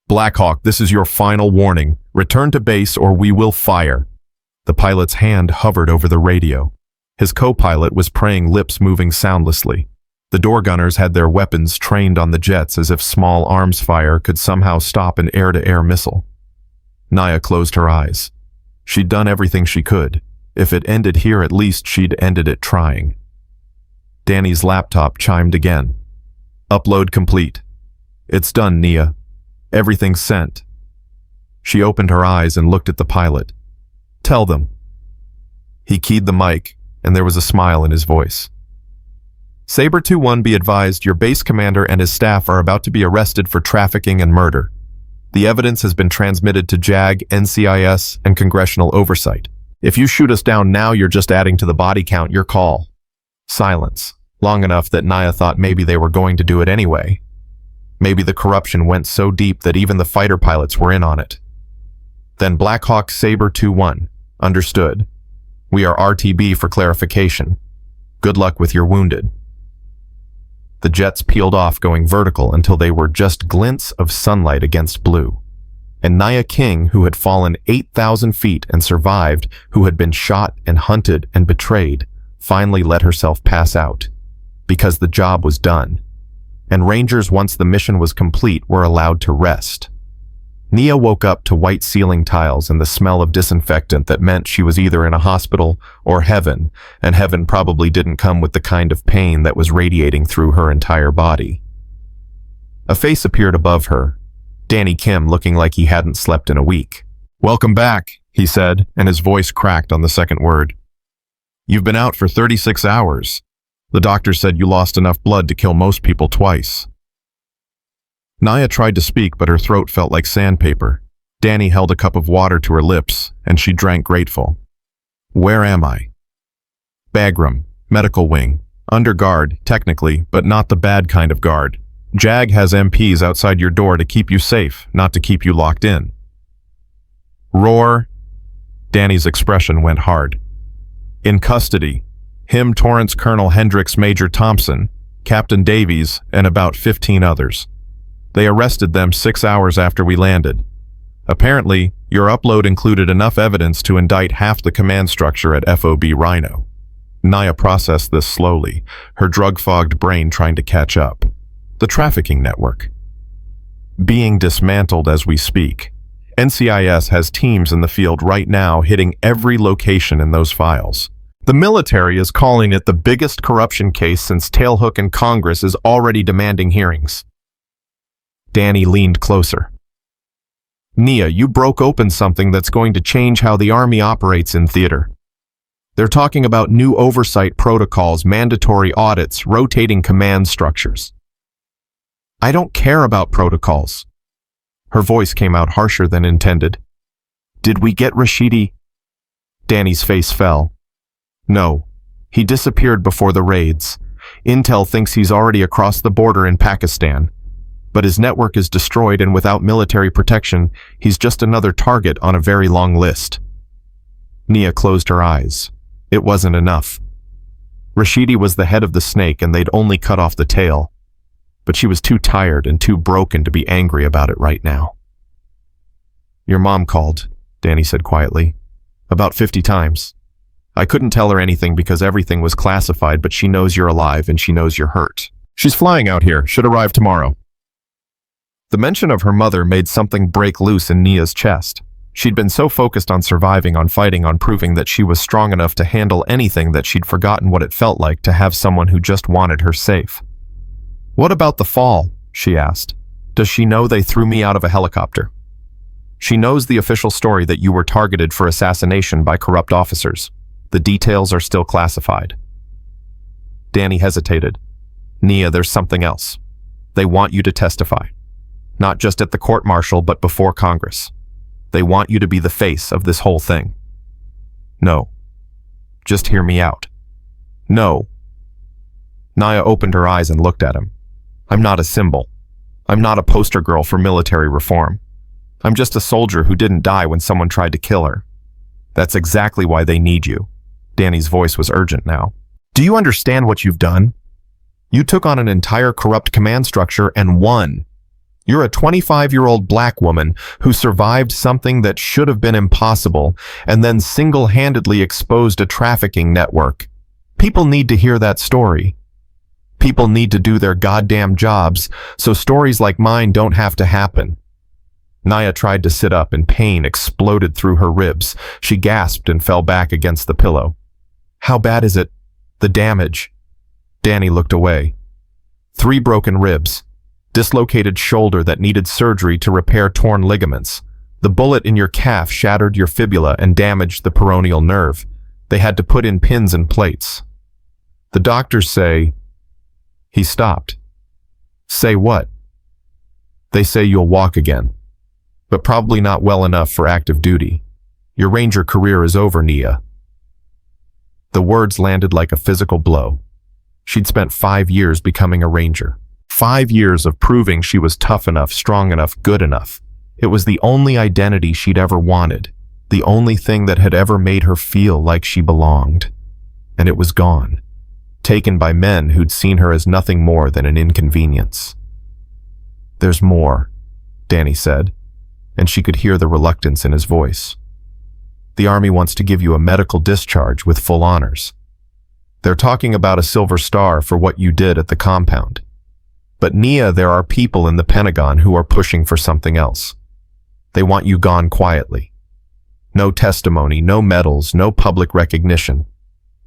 Blackhawk, this is your final warning. Return to base or we will fire. The pilot's hand hovered over the radio. His co-pilot was praying, lips moving soundlessly. The door gunners had their weapons trained on the jets as if small arms fire could somehow stop an air-to-air missile. Nia closed her eyes. She'd done everything she could. If it ended here, at least she'd ended it trying. Danny's laptop chimed again. Upload complete. It's done, Nia. Everything's sent. She opened her eyes and looked at the pilot. Tell them. He keyed the mic, and there was a smile in his voice. Saber 2-1, be advised, your base commander and his staff are about to be arrested for trafficking and murder. The evidence has been transmitted to JAG, NCIS, and congressional oversight. If you shoot us down now, you're just adding to the body count. Your call. Silence. Long enough that Nia thought maybe they were going to do it anyway. Maybe the corruption went so deep that even the fighter pilots were in on it. Then Black Hawk Saber 2-1. Understood. We are RTB for clarification. Good luck with your wounded. The jets peeled off, going vertical until they were just glints of sunlight against blue. And Nia King, who had fallen 8,000 feet and survived, who had been shot and hunted and betrayed, finally let herself pass out. Because the job was done. And Rangers, once the mission was complete, were allowed to rest. Nia woke up to white ceiling tiles and the smell of disinfectant that meant she was either in a hospital or heaven, and heaven probably didn't come with the kind of pain that was radiating through her entire body. A face appeared above her, Danny Kim, looking like he hadn't slept in a week. "Welcome back," he said, and his voice cracked on the second word. "You've been out for 36 hours. The doctor said you lost enough blood to kill most people twice." Nia tried to speak, but her throat felt like sandpaper. Danny held a cup of water to her lips, and she drank grateful. "Where am I?" "Bagram, medical wing. Under guard, technically, but not the bad kind of guard. JAG has MPs outside your door to keep you safe, not to keep you locked in." "Roar." Danny's expression went hard. "In custody. Him, Torrance Colonel Hendricks, Major Thompson, Captain Davies, and about 15 others. They arrested them 6 hours after we landed. Apparently, your upload included enough evidence to indict half the command structure at FOB Rhino." Nia processed this slowly, her drug-fogged brain trying to catch up. The trafficking network. Being dismantled as we speak. NCIS has teams in the field right now hitting every location in those files. The military is calling it the biggest corruption case since Tailhook, and Congress is already demanding hearings. Danny leaned closer. "Nia, you broke open something that's going to change how the Army operates in theater. They're talking about new oversight protocols, mandatory audits, rotating command structures." "I don't care about protocols." Her voice came out harsher than intended. "Did we get Rashidi?" Danny's face fell. "No. He disappeared before the raids. Intel thinks he's already across the border in Pakistan. But his network is destroyed, and without military protection, he's just another target on a very long list." Nia closed her eyes. It wasn't enough. Rashidi was the head of the snake, and they'd only cut off the tail. But she was too tired and too broken to be angry about it right now. "Your mom called," Danny said quietly. "About 50 times. I couldn't tell her anything because everything was classified, but she knows you're alive and she knows you're hurt. She's flying out here, should arrive tomorrow." The mention of her mother made something break loose in Nia's chest. She'd been so focused on surviving, on fighting, on proving that she was strong enough to handle anything that she'd forgotten what it felt like to have someone who just wanted her safe. "What about the fall?" she asked. "Does she know they threw me out of a helicopter?" "She knows the official story that you were targeted for assassination by corrupt officers. The details are still classified." Danny hesitated. "Nia, there's something else. They want you to testify. Not just at the court-martial, but before Congress. They want you to be the face of this whole thing." "No. Just hear me out." "No." Nia opened her eyes and looked at him. "I'm not a symbol. I'm not a poster girl for military reform. I'm just a soldier who didn't die when someone tried to kill her. That's exactly why they need you." Danny's voice was urgent now. "Do you understand what you've done? You took on an entire corrupt command structure and won. You're a 25-year-old black woman who survived something that should have been impossible and then single-handedly exposed a trafficking network. People need to hear that story. People need to do their goddamn jobs, so stories like mine don't have to happen." Nia tried to sit up, and pain exploded through her ribs. She gasped and fell back against the pillow. "How bad is it? The damage?" Danny looked away. 3 broken ribs. Dislocated shoulder that needed surgery to repair torn ligaments. The bullet in your calf shattered your fibula and damaged the peroneal nerve. They had to put in pins and plates. The doctors say..." He stopped. "Say what?" "They say you'll walk again, but probably not well enough for active duty. Your ranger career is over, Nia. The words landed like a physical blow. She'd spent 5 years becoming a ranger. 5 years of proving she was tough enough, strong enough, good enough. It was the only identity she'd ever wanted, the only thing that had ever made her feel like she belonged. And it was gone, taken by men who'd seen her as nothing more than an inconvenience. "There's more," Danny said, and she could hear the reluctance in his voice. "The Army wants to give you a medical discharge with full honors. They're talking about a silver star for what you did at the compound. But Nia, there are people in the Pentagon who are pushing for something else. They want you gone quietly. No testimony, no medals, no public recognition.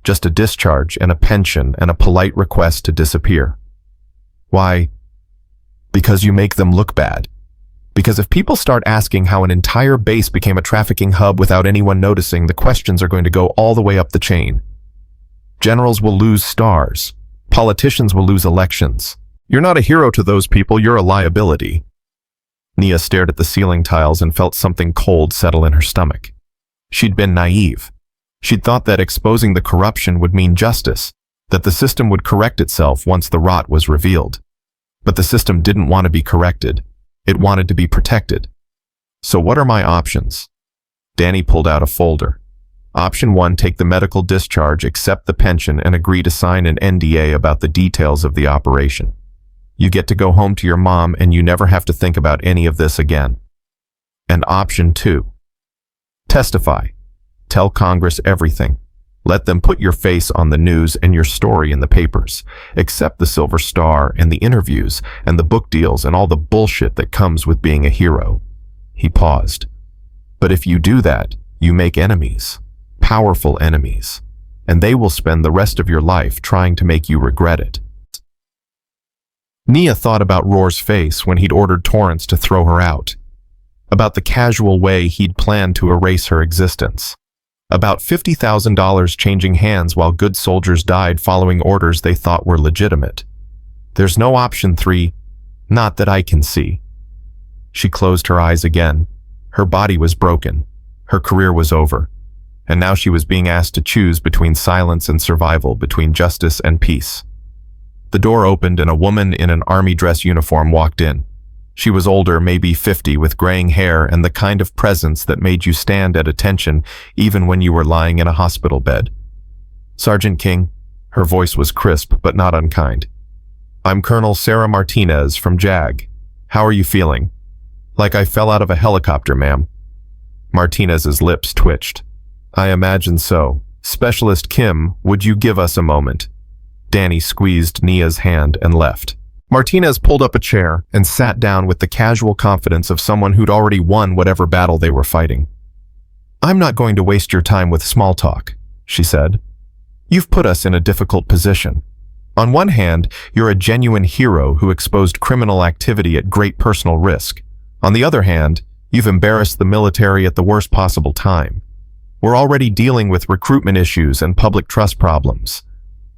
Just a discharge and a pension and a polite request to disappear. Why? Because you make them look bad. Because if people start asking how an entire base became a trafficking hub without anyone noticing, the questions are going to go all the way up the chain. Generals will lose stars. Politicians will lose elections. You're not a hero to those people, you're a liability." Nia stared at the ceiling tiles and felt something cold settle in her stomach. She'd been naive. She'd thought that exposing the corruption would mean justice, that the system would correct itself once the rot was revealed. But the system didn't want to be corrected. It wanted to be protected. "So what are my options?" Danny pulled out a folder. Option 1, take the medical discharge, accept the pension, and agree to sign an NDA about the details of the operation. You get to go home to your mom and you never have to think about any of this again. And Option 2, testify. Tell Congress everything. Let them put your face on the news and your story in the papers. Accept the Silver Star and the interviews and the book deals and all the bullshit that comes with being a hero. He paused. But if you do that, you make enemies. Powerful enemies. And they will spend the rest of your life trying to make you regret it. Nia thought about Roar's face when he'd ordered Torrance to throw her out. About the casual way he'd planned to erase her existence. About $50,000 changing hands while good soldiers died following orders they thought were legitimate. There's no Option 3, not that I can see. She closed her eyes again. Her body was broken. Her career was over. And now she was being asked to choose between silence and survival, between justice and peace. The door opened and a woman in an army dress uniform walked in. She was older, maybe 50, with graying hair and the kind of presence that made you stand at attention even when you were lying in a hospital bed. "Sergeant King," her voice was crisp but not unkind. "I'm Colonel Sarah Martinez from JAG. How are you feeling?" "Like I fell out of a helicopter, ma'am." Martinez's lips twitched. "I imagine so. Specialist Kim, would you give us a moment?" Danny squeezed Nia's hand and left. Martinez pulled up a chair and sat down with the casual confidence of someone who'd already won whatever battle they were fighting. "I'm not going to waste your time with small talk," she said. "You've put us in a difficult position. On one hand, you're a genuine hero who exposed criminal activity at great personal risk. On the other hand, you've embarrassed the military at the worst possible time. We're already dealing with recruitment issues and public trust problems.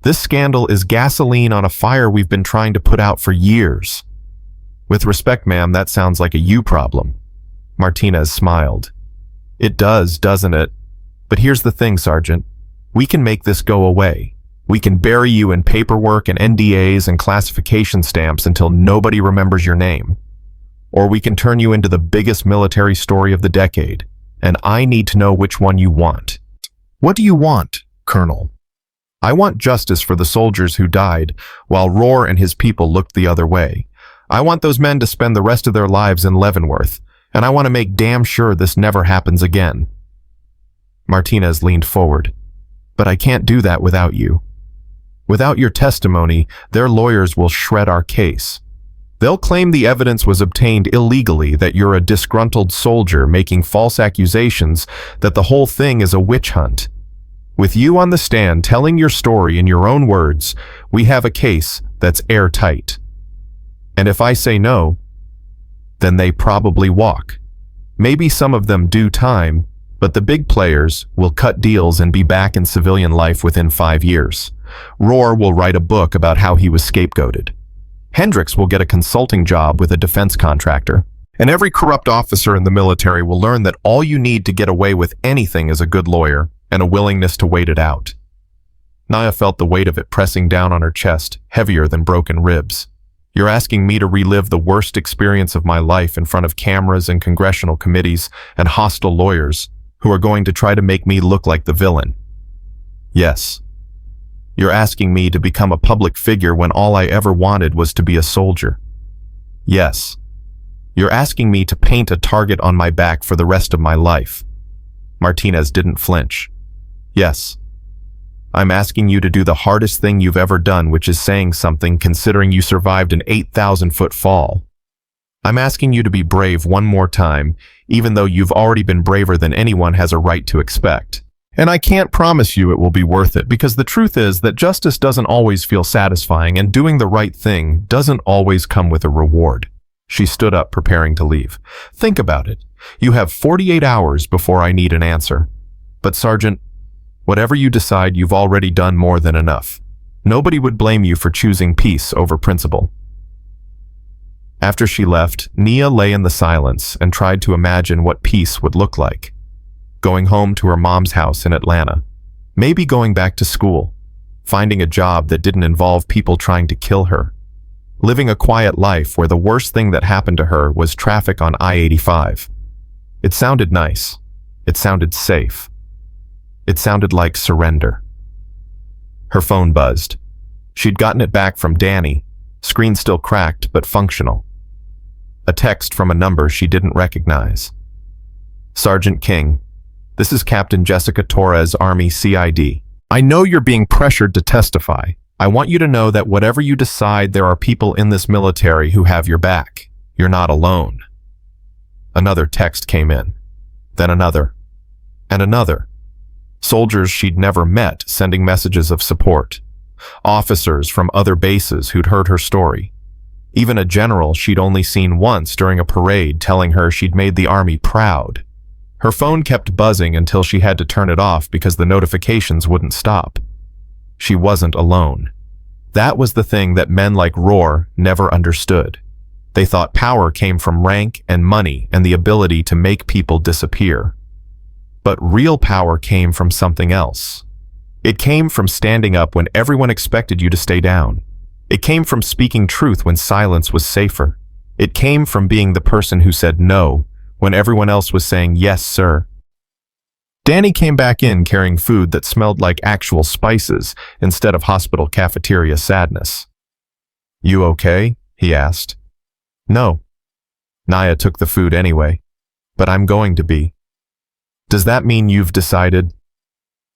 This scandal is gasoline on a fire we've been trying to put out for years." "With respect, ma'am, that sounds like a you problem." Martinez smiled. "It does, doesn't it? But here's the thing, Sergeant. We can make this go away. We can bury you in paperwork and NDAs and classification stamps until nobody remembers your name. Or we can turn you into the biggest military story of the decade. And I need to know which one you want." "What do you want, Colonel?" "I want justice for the soldiers who died while Roar and his people looked the other way. I want those men to spend the rest of their lives in Leavenworth, and I want to make damn sure this never happens again." Martinez leaned forward. "But I can't do that without you. Without your testimony, their lawyers will shred our case. They'll claim the evidence was obtained illegally, that you're a disgruntled soldier making false accusations, that the whole thing is a witch hunt. With you on the stand telling your story in your own words, we have a case that's airtight. And if I say no, then they probably walk. Maybe some of them do time, but the big players will cut deals and be back in civilian life within 5 years. Roar will write a book about how he was scapegoated. Hendricks will get a consulting job with a defense contractor. And every corrupt officer in the military will learn that all you need to get away with anything is a good lawyer and a willingness to wait it out. Nia felt the weight of it pressing down on her chest, heavier than broken ribs. You're asking me to relive the worst experience of my life in front of cameras and congressional committees and hostile lawyers who are going to try to make me look like the villain. Yes. You're asking me to become a public figure when all I ever wanted was to be a soldier. Yes. You're asking me to paint a target on my back for the rest of my life. Martinez didn't flinch. Yes. I'm asking you to do the hardest thing you've ever done, which is saying something considering you survived an 8,000-foot fall. I'm asking you to be brave one more time, even though you've already been braver than anyone has a right to expect. And I can't promise you it will be worth it, because the truth is that justice doesn't always feel satisfying, and doing the right thing doesn't always come with a reward. She stood up, preparing to leave. Think about it. You have 48 hours before I need an answer. But Sergeant, whatever you decide, you've already done more than enough. Nobody would blame you for choosing peace over principle. After she left, Nia lay in the silence and tried to imagine what peace would look like. Going home to her mom's house in Atlanta. Maybe going back to school. Finding a job that didn't involve people trying to kill her. Living a quiet life where the worst thing that happened to her was traffic on I-85. It sounded nice. It sounded safe. It sounded like surrender. Her phone buzzed. She'd gotten it back from Danny, screen still cracked but functional. A text from a number she didn't recognize. Sergeant King, this is Captain Jessica Torres, Army CID. I know you're being pressured to testify. I want you to know that whatever you decide, there are people in this military who have your back. You're not alone. Another text came in. Then another. And another. Soldiers she'd never met sending messages of support. Officers from other bases who'd heard her story. Even a general she'd only seen once during a parade telling her she'd made the Army proud. Her phone kept buzzing until she had to turn it off because the notifications wouldn't stop. She wasn't alone. That was the thing that men like Roar never understood. They thought power came from rank and money and the ability to make people disappear. But real power came from something else. It came from standing up when everyone expected you to stay down. It came from speaking truth when silence was safer. It came from being the person who said no when everyone else was saying yes, sir. Danny came back in carrying food that smelled like actual spices instead of hospital cafeteria sadness. You okay? He asked. No. Nia took the food anyway. But I'm going to be. Does that mean you've decided?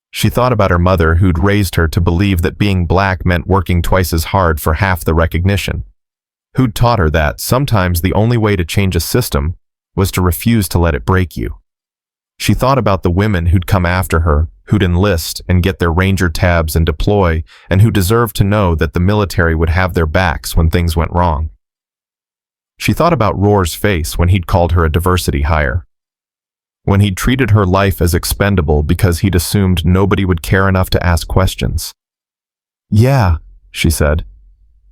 She thought about her mother who'd raised her to believe that being black meant working twice as hard for half the recognition. Who'd taught her that sometimes the only way to change a system was to refuse to let it break you. She thought about the women who'd come after her, who'd enlist and get their ranger tabs and deploy, and who deserved to know that the military would have their backs when things went wrong. She thought about Roar's face when he'd called her a diversity hire. When he'd treated her life as expendable because he'd assumed nobody would care enough to ask questions. Yeah, she said.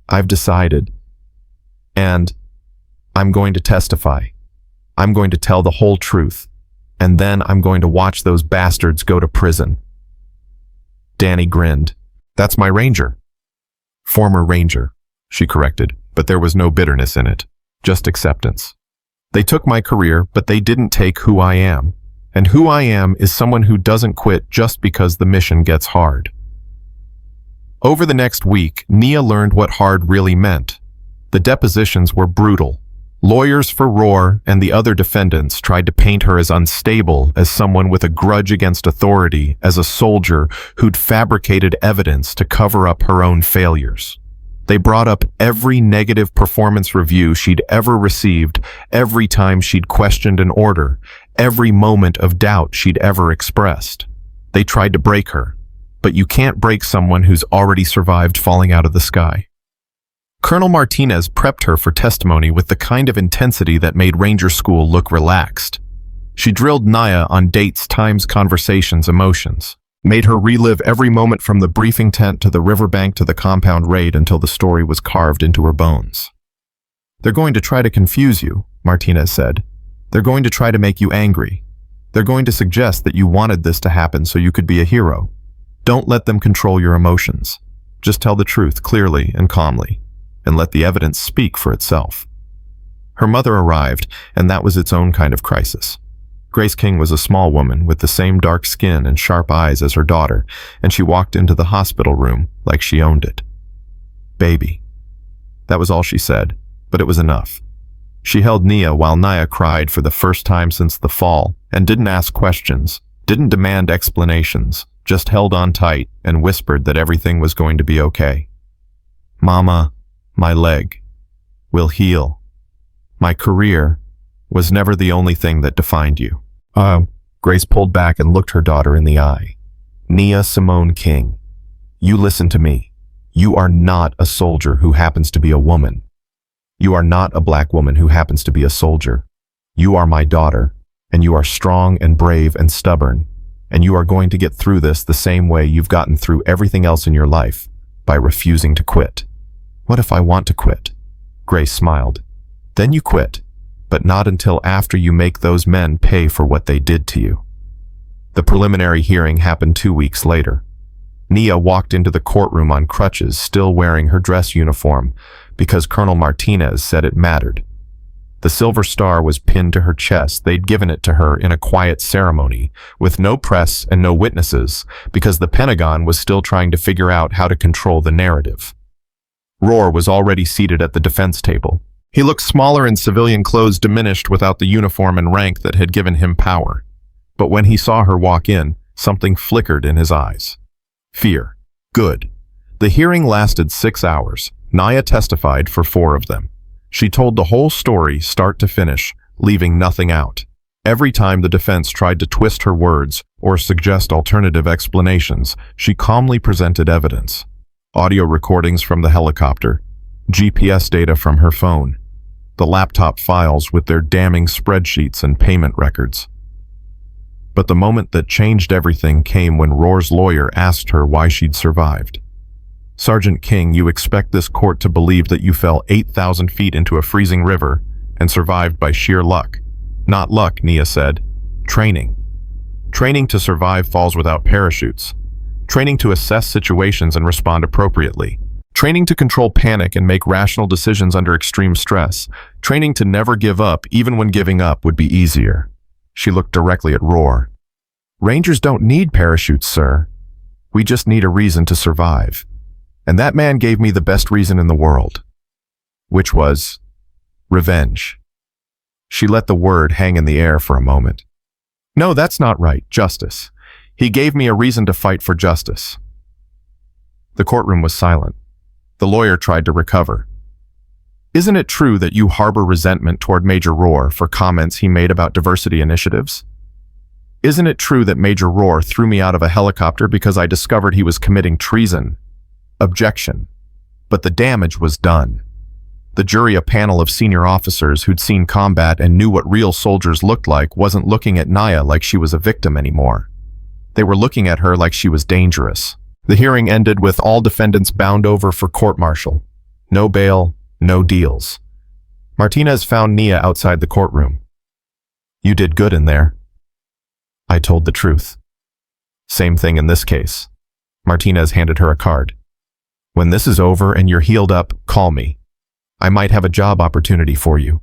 I've decided. And I'm going to testify. I'm going to tell the whole truth. And then I'm going to watch those bastards go to prison. Danny grinned. That's my ranger. Former ranger, she corrected, but there was no bitterness in it, just acceptance. They took my career, but they didn't take who I am. And who I am is someone who doesn't quit just because the mission gets hard. Over the next week, Nia learned what hard really meant. The depositions were brutal. Lawyers for Roar and the other defendants tried to paint her as unstable, as someone with a grudge against authority, as a soldier who'd fabricated evidence to cover up her own failures. They brought up every negative performance review she'd ever received, every time she'd questioned an order, every moment of doubt she'd ever expressed. They tried to break her, but you can't break someone who's already survived falling out of the sky. Colonel Martinez prepped her for testimony with the kind of intensity that made Ranger School look relaxed. She drilled Nia on dates, times, conversations, emotions. Made her relive every moment from the briefing tent to the riverbank to the compound raid until the story was carved into her bones. They're going to try to confuse you, Martinez said. They're going to try to make you angry. They're going to suggest that you wanted this to happen so you could be a hero. Don't let them control your emotions. Just tell the truth clearly and calmly, and let the evidence speak for itself. Her mother arrived, and that was its own kind of crisis. Grace King was a small woman with the same dark skin and sharp eyes as her daughter, and she walked into the hospital room like she owned it. "Baby." That was all she said, but it was enough. She held Nia while Nia cried for the first time since the fall and didn't ask questions, didn't demand explanations, just held on tight and whispered that everything was going to be okay. "Mama, my leg will heal. My career was never the only thing that defined you." Grace pulled back and looked her daughter in the eye. "Nia Simone King, you listen to me. You are not a soldier who happens to be a woman. You are not a black woman who happens to be a soldier. You are my daughter, and you are strong and brave and stubborn, and you are going to get through this the same way you've gotten through everything else in your life, by refusing to quit." "What if I want to quit?" Grace smiled. "Then you quit, but not until after you make those men pay for what they did to you." The preliminary hearing happened 2 weeks later. Nia walked into the courtroom on crutches, still wearing her dress uniform, because Colonel Martinez said it mattered. The silver star was pinned to her chest. They'd given it to her in a quiet ceremony, with no press and no witnesses, because the Pentagon was still trying to figure out how to control the narrative. Rohr was already seated at the defense table. He looked smaller in civilian clothes, diminished without the uniform and rank that had given him power. But when he saw her walk in, something flickered in his eyes. Fear. Good. The hearing lasted 6 hours. Nia testified for 4 of them. She told the whole story, start to finish, leaving nothing out. Every time the defense tried to twist her words or suggest alternative explanations, she calmly presented evidence. Audio recordings from the helicopter, GPS data from her phone, the laptop files with their damning spreadsheets and payment records. But the moment that changed everything came when Rohr's lawyer asked her why she'd survived. "Sergeant King, you expect this court to believe that you fell 8,000 feet into a freezing river and survived by sheer luck." "Not luck," Nia said. "Training. Training to survive falls without parachutes. Training to assess situations and respond appropriately. Training to control panic and make rational decisions under extreme stress. Training to never give up, even when giving up would be easier." She looked directly at Rohr. "Rangers don't need parachutes, sir. We just need a reason to survive. And that man gave me the best reason in the world. Which was revenge." She let the word hang in the air for a moment. "No, that's not right. Justice. He gave me a reason to fight for justice." The courtroom was silent. The lawyer tried to recover. "Isn't it true that you harbor resentment toward Major Rohr for comments he made about diversity initiatives? Isn't it true that Major Rohr threw me out of a helicopter because I discovered he was committing treason?" Objection. But the damage was done. The jury, a panel of senior officers who'd seen combat and knew what real soldiers looked like, wasn't looking at Nia like she was a victim anymore. They were looking at her like she was dangerous. The hearing ended with all defendants bound over for court-martial. No bail, no deals. Martinez found Nia outside the courtroom. "You did good in there." "I told the truth." "Same thing in this case." Martinez handed her a card. "When this is over and you're healed up, call me. I might have a job opportunity for you."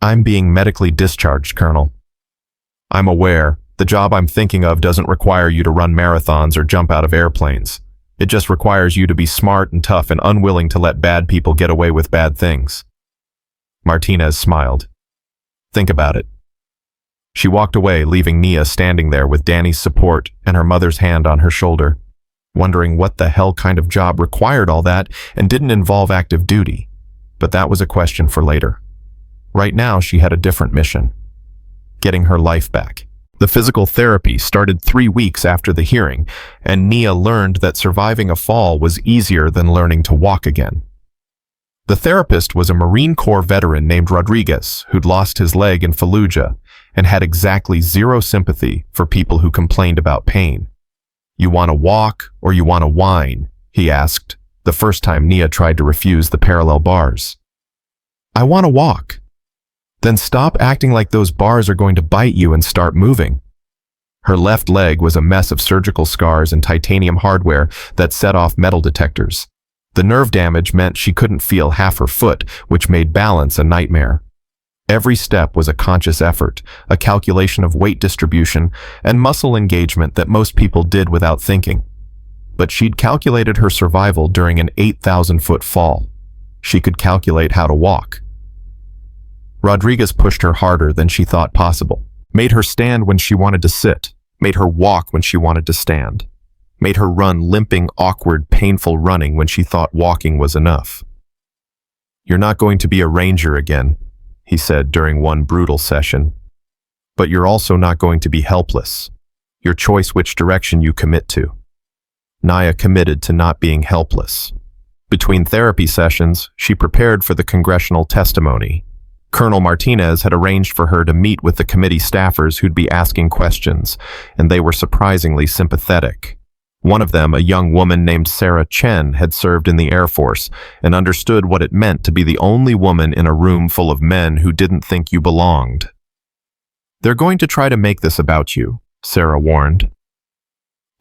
"I'm being medically discharged, Colonel." "I'm aware. The job I'm thinking of doesn't require you to run marathons or jump out of airplanes. It just requires you to be smart and tough and unwilling to let bad people get away with bad things." Martinez smiled. "Think about it." She walked away, leaving Nia standing there with Danny's support and her mother's hand on her shoulder, wondering what the hell kind of job required all that and didn't involve active duty. But that was a question for later. Right now, she had a different mission: getting her life back. The physical therapy started 3 weeks after the hearing, and Nia learned that surviving a fall was easier than learning to walk again. The therapist was a Marine Corps veteran named Rodriguez, who'd lost his leg in Fallujah and had exactly 0 sympathy for people who complained about pain. "You want to walk or you want to whine?" he asked, the first time Nia tried to refuse the parallel bars. I want to walk. Then stop acting like those bars are going to bite you and start moving. Her left leg was a mess of surgical scars and titanium hardware that set off metal detectors. The nerve damage meant she couldn't feel half her foot, which made balance a nightmare. Every step was a conscious effort, a calculation of weight distribution and muscle engagement that most people did without thinking. But she'd calculated her survival during an 8,000-foot fall. She could calculate how to walk. Rodriguez pushed her harder than she thought possible, made her stand when she wanted to sit, made her walk when she wanted to stand, made her run limping, awkward, painful running when she thought walking was enough. "You're not going to be a ranger again," he said during one brutal session. "But you're also not going to be helpless. Your choice which direction you commit to." Nia committed to not being helpless. Between therapy sessions, she prepared for the congressional testimony. Colonel Martinez had arranged for her to meet with the committee staffers who'd be asking questions, and they were surprisingly sympathetic. One of them, a young woman named Sarah Chen, had served in the Air Force and understood what it meant to be the only woman in a room full of men who didn't think you belonged. "They're going to try to make this about you," Sarah warned.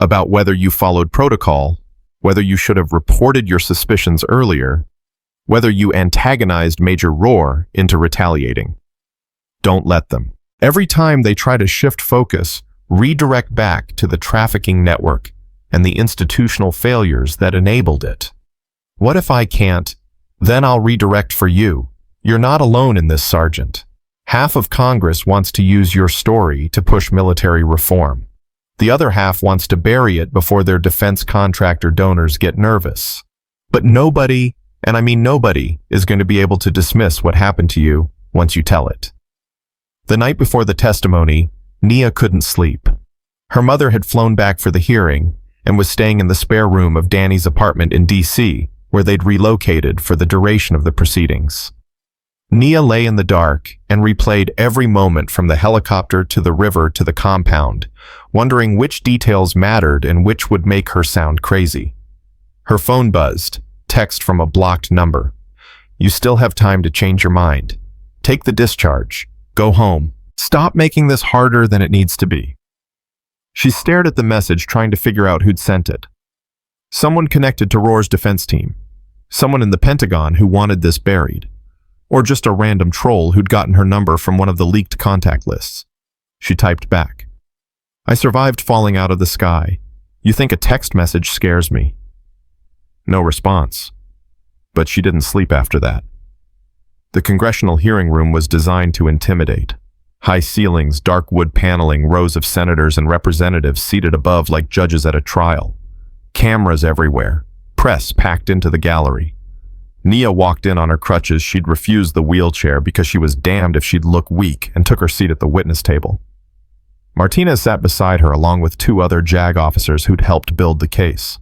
"About whether you followed protocol, whether you should have reported your suspicions earlier, whether you antagonized Major Rohr into retaliating. Don't let them. Every time they try to shift focus, redirect back to the trafficking network and the institutional failures that enabled it. What if I can't? Then I'll redirect for you. You're not alone in this, Sergeant. Half of Congress wants to use your story to push military reform. The other half wants to bury it before their defense contractor donors get nervous. But nobody, and I mean nobody, is going to be able to dismiss what happened to you once you tell it." The night before the testimony, Nia couldn't sleep. Her mother had flown back for the hearing and was staying in the spare room of Danny's apartment in D.C., where they'd relocated for the duration of the proceedings. Nia lay in the dark and replayed every moment from the helicopter to the river to the compound, wondering which details mattered and which would make her sound crazy. Her phone buzzed, text from a blocked number. "You still have time to change your mind. Take the discharge. Go home. Stop making this harder than it needs to be." She stared at the message, trying to figure out who'd sent it. Someone connected to Rohr's defense team. Someone in the Pentagon who wanted this buried. Or just a random troll who'd gotten her number from one of the leaked contact lists. She typed back, "I survived falling out of the sky. You think a text message scares me?" No response. But she didn't sleep after that. The congressional hearing room was designed to intimidate. High ceilings, dark wood paneling, rows of senators and representatives seated above like judges at a trial. Cameras everywhere. Press packed into the gallery. Nia walked in on her crutches. She'd refused the wheelchair because she was damned if she'd look weak, and took her seat at the witness table. Martinez sat beside her along with two other JAG officers who'd helped build the case.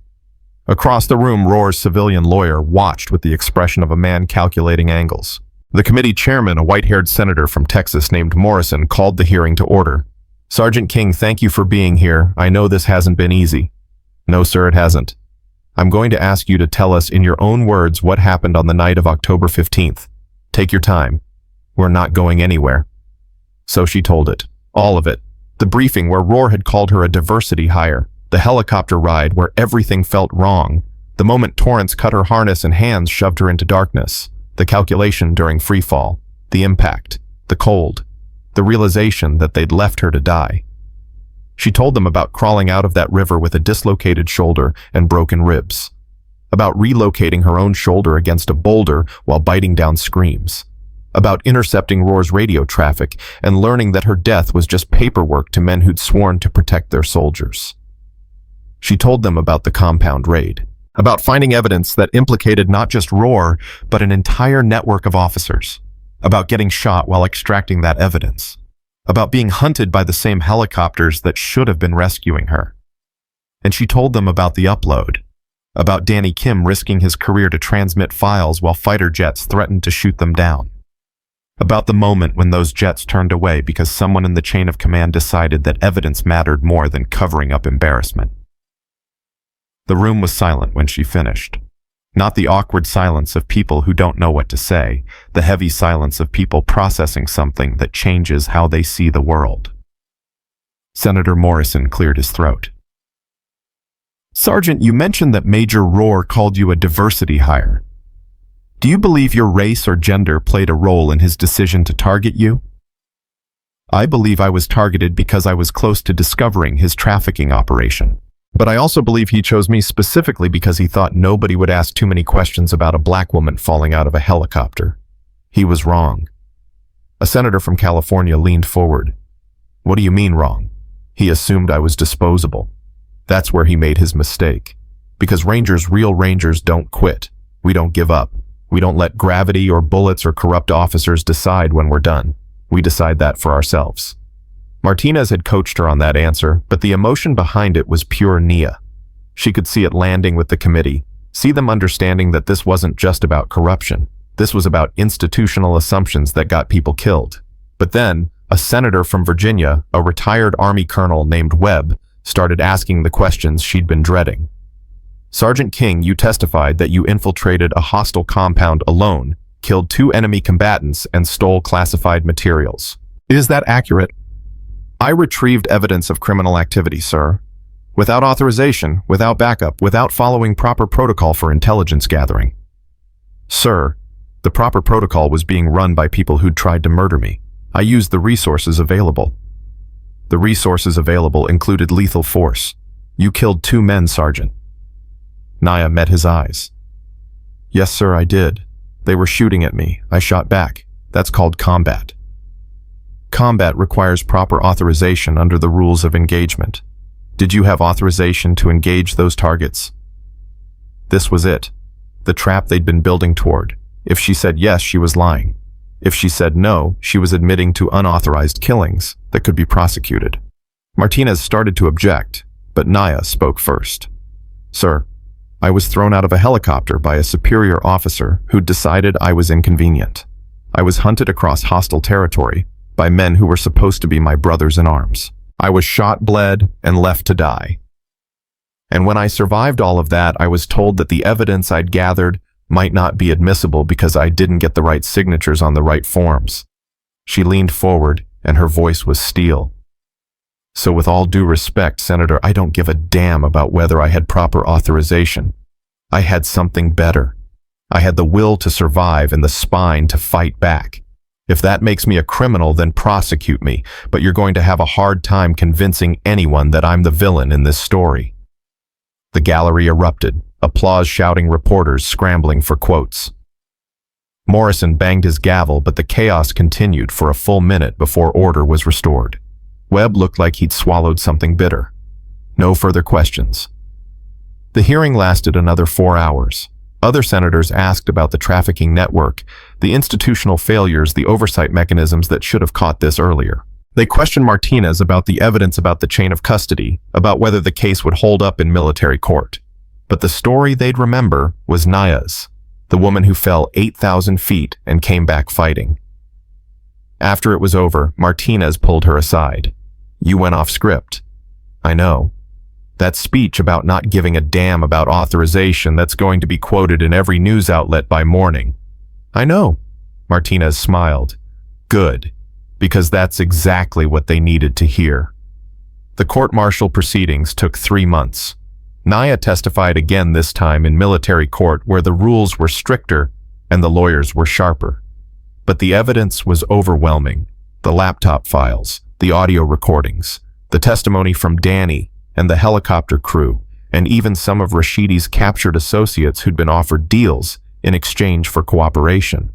Across the room, Rohr's civilian lawyer watched with the expression of a man calculating angles. The committee chairman, a white-haired senator from Texas named Morrison, called the hearing to order. "Sergeant King, thank you for being here. I know this hasn't been easy." "No, sir, it hasn't. I'm going to ask you to tell us in your own words what happened on the night of October 15th. Take your time. We're not going anywhere." So she told it. All of it. The briefing where Rohr had called her a diversity hire. The helicopter ride where everything felt wrong. The moment Torrance cut her harness and hands shoved her into darkness. The calculation during freefall. The impact. The cold. The realization that they'd left her to die. She told them about crawling out of that river with a dislocated shoulder and broken ribs. About relocating her own shoulder against a boulder while biting down screams. About intercepting Rohr's radio traffic and learning that her death was just paperwork to men who'd sworn to protect their soldiers. She told them about the compound raid. About finding evidence that implicated not just Rohr, but an entire network of officers. About getting shot while extracting that evidence. About being hunted by the same helicopters that should have been rescuing her. And she told them about the upload. About Danny Kim risking his career to transmit files while fighter jets threatened to shoot them down. About the moment when those jets turned away because someone in the chain of command decided that evidence mattered more than covering up embarrassment. The room was silent when she finished. Not the awkward silence of people who don't know what to say, the heavy silence of people processing something that changes how they see the world. Senator Morrison cleared his throat. Sergeant, you mentioned that Major Rohr called you a diversity hire. Do you believe your race or gender played a role in his decision to target you? I believe I was targeted because I was close to discovering his trafficking operation. But I also believe he chose me specifically because he thought nobody would ask too many questions about a black woman falling out of a helicopter. He was wrong. A senator from California leaned forward. What do you mean wrong? He assumed I was disposable. That's where he made his mistake. Because real rangers don't quit. We don't give up. We don't let gravity or bullets or corrupt officers decide when we're done. We decide that for ourselves. Martinez had coached her on that answer, but the emotion behind it was pure Nia. She could see it landing with the committee, see them understanding that this wasn't just about corruption. This was about institutional assumptions that got people killed. But then, a senator from Virginia, a retired Army colonel named Webb, started asking the questions she'd been dreading. Sergeant King, you testified that you infiltrated a hostile compound alone, killed 2 enemy combatants, and stole classified materials. Is that accurate? I retrieved evidence of criminal activity, sir. Without authorization, without backup, without following proper protocol for intelligence gathering. Sir, the proper protocol was being run by people who'd tried to murder me. I used the resources available. The resources available included lethal force. You killed 2 men, Sergeant. Nia met his eyes. Yes, sir, I did. They were shooting at me. I shot back. That's called combat. Combat requires proper authorization under the rules of engagement. Did you have authorization to engage those targets? This was it. The trap they'd been building toward. If she said yes, she was lying. If she said no, she was admitting to unauthorized killings that could be prosecuted. Martinez started to object, but Nia spoke first. Sir, I was thrown out of a helicopter by a superior officer who decided I was inconvenient. I was hunted across hostile territory by men who were supposed to be my brothers in arms. I was shot, bled, and left to die. And when I survived all of that, I was told that the evidence I'd gathered might not be admissible because I didn't get the right signatures on the right forms. She leaned forward, and her voice was steel. So with all due respect, Senator, I don't give a damn about whether I had proper authorization. I had something better. I had the will to survive and the spine to fight back. If that makes me a criminal, then prosecute me, but you're going to have a hard time convincing anyone that I'm the villain in this story. The gallery erupted, applause shouting, reporters scrambling for quotes. Morrison banged his gavel, but the chaos continued for a full minute before order was restored. Webb looked like he'd swallowed something bitter. No further questions. The hearing lasted another 4 hours. Other senators asked about the trafficking network, the institutional failures, the oversight mechanisms that should have caught this earlier. They questioned Martinez about the evidence about the chain of custody, about whether the case would hold up in military court. But the story they'd remember was Nia's, the woman who fell 8,000 feet and came back fighting. After it was over, Martinez pulled her aside. You went off script. I know. That speech about not giving a damn about authorization that's going to be quoted in every news outlet by morning. I know. Martinez smiled. Good, because that's exactly what they needed to hear. The court-martial proceedings took 3 months. Nia testified again, this time in military court where the rules were stricter and the lawyers were sharper. But the evidence was overwhelming. The laptop files, the audio recordings, the testimony from Danny and the helicopter crew, and even some of Rashidi's captured associates who'd been offered deals in exchange for cooperation.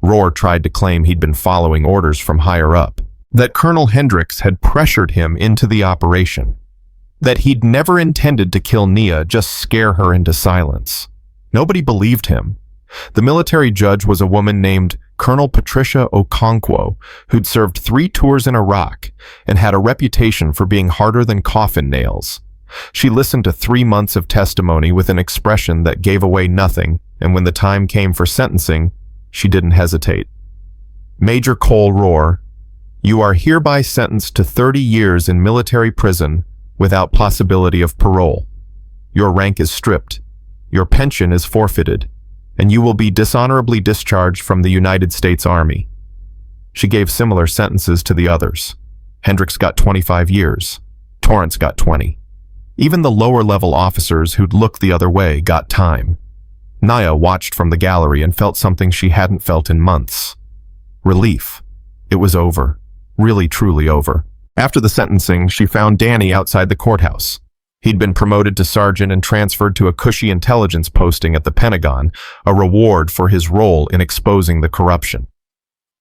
Rohr tried to claim he'd been following orders from higher up, that Colonel Hendricks had pressured him into the operation, that he'd never intended to kill Nia, just scare her into silence. Nobody believed him. The military judge was a woman named Colonel Patricia Okonkwo, who'd served 3 tours in Iraq and had a reputation for being harder than coffin nails. She listened to 3 months of testimony with an expression that gave away nothing, and when the time came for sentencing, she didn't hesitate. Major Cole Rohr, you are hereby sentenced to 30 years in military prison without possibility of parole. Your rank is stripped. Your pension is forfeited, and you will be dishonorably discharged from the United States Army. She gave similar sentences to the others. Hendricks got 25 years. Torrance got 20. Even the lower-level officers who'd looked the other way got time. Nia watched from the gallery and felt something she hadn't felt in months. Relief. It was over. Really, truly over. After the sentencing, she found Danny outside the courthouse. He'd been promoted to sergeant and transferred to a cushy intelligence posting at the Pentagon, a reward for his role in exposing the corruption.